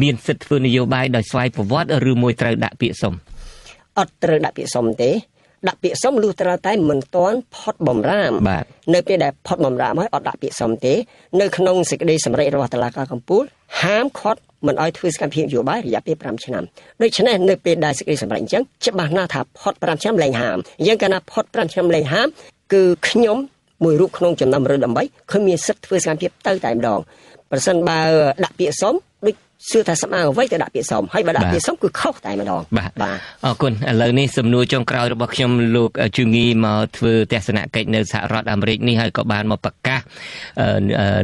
មានសិទ្ធិធ្វើនយោបាយដោយស្វ័យប្រវត្តិឬមួយត្រូវដាក់ពាក្យសុំអត់ត្រូវដាក់ពាក្យសុំទេដាក់ពាក្យសុំលុះត្រាតែមិនទាន់ផុតបំរាមនៅពេលដែលផុតបំរាមហើយអត់ដាក់ពាក្យសុំទេនៅក្នុងសេចក្តីសម្រេចរបស់តុលាការកំពូលហាមឃាត់មិនឲ្យធ្វើសកម្មភាពនយោបាយរយៈពេល5ឆ្នាំដូច្នេះនៅពេលដែលសេចក្តីសម្រេចអញ្ចឹងច្បាស់ណាស់ថាផុត5ឆ្នាំលែងហាមអញ្ចឹងកាលណាផុត5ឆ្នាំលែងហាមគឺខ្ញុំមួយរូបក្នុងចំណោម118ឃើញមានសិទ្ធិធ្វើសកម្មភាពទៅតែម្ដងប្រសិនបើដាក់ពាក្យសុំដូចសួរថាស្មើអ្វីទៅដាក់ពាក្យសុំហើយបើដាក់ពាក្យសុំគឺខុសតែម្ដងបាទអរគុណឥឡូវនេះសំណួរចុងក្រោយរបស់ខ្ញុំលោកជឺងីមកធ្វើទស្សនកិច្ចនៅសហរដ្ឋអាមេរិកនេះហើយក៏បានមកប្រកាស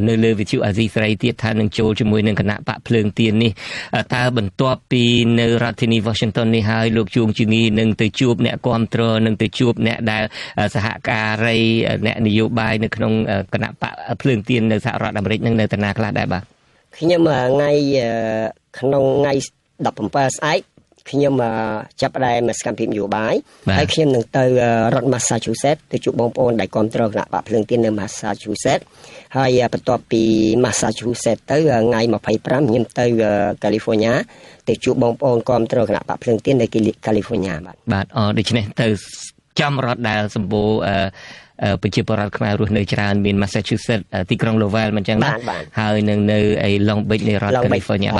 នៅលើវិទ្យុអាស៊ីសេរីទៀតថានឹងចូលជាមួយនឹងគណៈបកភ្លើងទៀននេះតើបន្ទាប់ពីនៅរដ្ឋធានី Washington នេះហើយលោកជួងជឺងីនឹងទៅជួបអ្នកគាំទ្រនឹងទៅជួបអ្នកដែលសហការីអ្នកនយោបាយនៅក្នុងគណៈបកភ្លើងទៀននៅសហរដ្ឋអាមេរិកនឹងនៅតាណាខ្លះដែរបាទខ្ញុំថ្ងៃក្នុងថ្ងៃ17ស្អែក ខ្ញុំចាប់ផ្ដើមសកម្មភាពនយោបាយហើយខ្ញុំនឹងទៅរដ្ឋ Massachusetts ទៅជួបបងប្អូនដែលគ្រប់គ្រងគណៈបកភ្លើងទៀននៅ Massachusetts ហើយបន្ទាប់ពី Massachusetts ទៅថ្ងៃ25ខ្ញុំទៅ California ទៅជួបបងប្អូនគ្រប់គ្រងគណៈបកភ្លើងទៀននៅ California បាទដូច្នេះទៅចំរដ្ឋដែលសម្បូរប្រជាពលរដ្ឋខ្មែររស់នៅច្រើនមាន Massachusetts ទីក្រុង Lowell មិនចឹងណាហើយនឹងនៅឯ Long Beach នៃរដ្ឋ California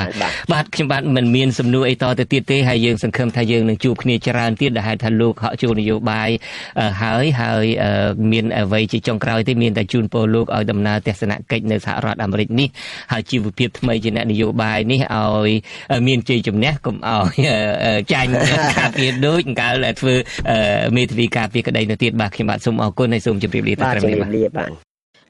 បាទខ្ញុំបាទមិនមានសំណួរអីតទៅទៀតទេហើយយើងសង្ឃឹមថាយើងនឹងជួបគ្នាច្រើនទៀតដែលហេតុថាលោកហក់ចូលនយោបាយហើយមានអ្វីជាចុងក្រោយទេមានតែជូនពរលោកឲ្យដំណើរទស្សនកិច្ចនៅសហរដ្ឋអាមេរិកនេះហើយជីវភាពថ្មីជាអ្នកនយោបាយនេះឲ្យមានជ័យជំនះកុំឲ្យចាញ់ការពារដូចកាលធ្វើមេធាវីការពារក្តីនៅទៀតបាទខ្ញុំបាទសូមអរគុណហើយសូមជម្រាបលាតែត្រឹមនេះបាទ